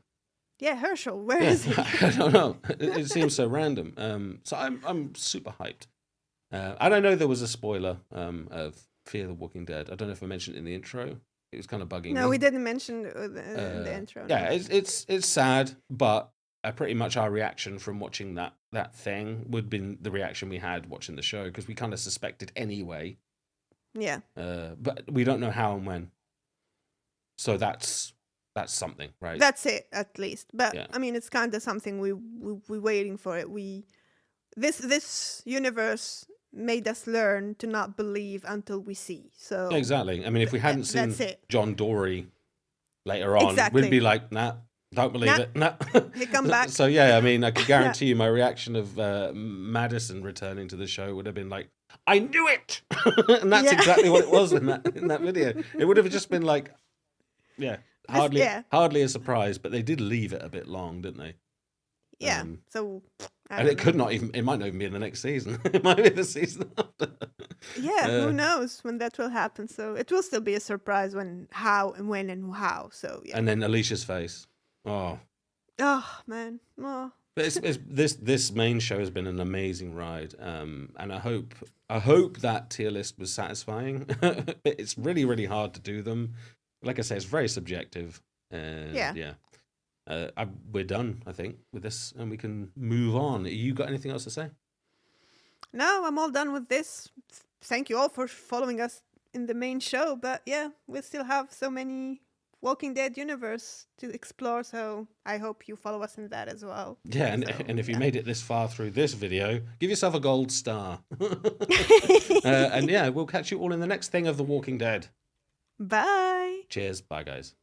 Speaker 2: Yeah, Herschel, where
Speaker 1: Yeah,
Speaker 2: is he?
Speaker 1: I don't know. It seems so random. So I'm super hyped. I don't know there was a spoiler of Fear the Walking Dead. I don't know if I mentioned it in the intro. It was kind of bugging
Speaker 2: No, we
Speaker 1: me.
Speaker 2: didn't mention the intro.
Speaker 1: Yeah,
Speaker 2: No.
Speaker 1: it's sad, but pretty much our reaction from watching that thing would have been the reaction we had watching the show, because we kind of suspected anyway.
Speaker 2: Yeah.
Speaker 1: But we don't know how and when. So that's something, right?
Speaker 2: That's it, at least. But
Speaker 1: Yeah.
Speaker 2: I mean, it's kind of something we're waiting for it. This universe made us learn to not believe until we see. So
Speaker 1: Exactly. I mean, if we hadn't seen
Speaker 2: that's it.
Speaker 1: John Dory later on,
Speaker 2: Exactly.
Speaker 1: we'd be like, nah, don't believe
Speaker 2: Nah.
Speaker 1: it. Nah.
Speaker 2: He come back.
Speaker 1: So yeah, I mean, I could guarantee you my reaction of Madison returning to the show would have been like, I knew it. And that's
Speaker 2: Yeah.
Speaker 1: exactly what it was in that video. It would have just been like, yeah, hardly a surprise, but they did leave it a bit long, didn't they?
Speaker 2: Yeah. So
Speaker 1: and it could not even, it might not even be in the next season. It might be the season after.
Speaker 2: Yeah, who knows when that will happen? So it will still be a surprise when, how, and when, and how. So yeah.
Speaker 1: And then Alicia's face. Oh.
Speaker 2: Oh man. Oh.
Speaker 1: But this main show has been an amazing ride, and I hope that tier list was satisfying. It's really, really hard to do them. Like I say, it's very subjective. Yeah. We're done, I think, with this, and we can move on. You got anything else to say?
Speaker 2: No, I'm all done with this. Thank you all for following us in the main show. But yeah, we still have so many Walking Dead universe to explore. So I hope you follow us in that as well.
Speaker 1: Yeah, and if you made it this far through this video, give yourself a gold star. And yeah, we'll catch you all in the next thing of The Walking Dead.
Speaker 2: Bye.
Speaker 1: Cheers. Bye, guys.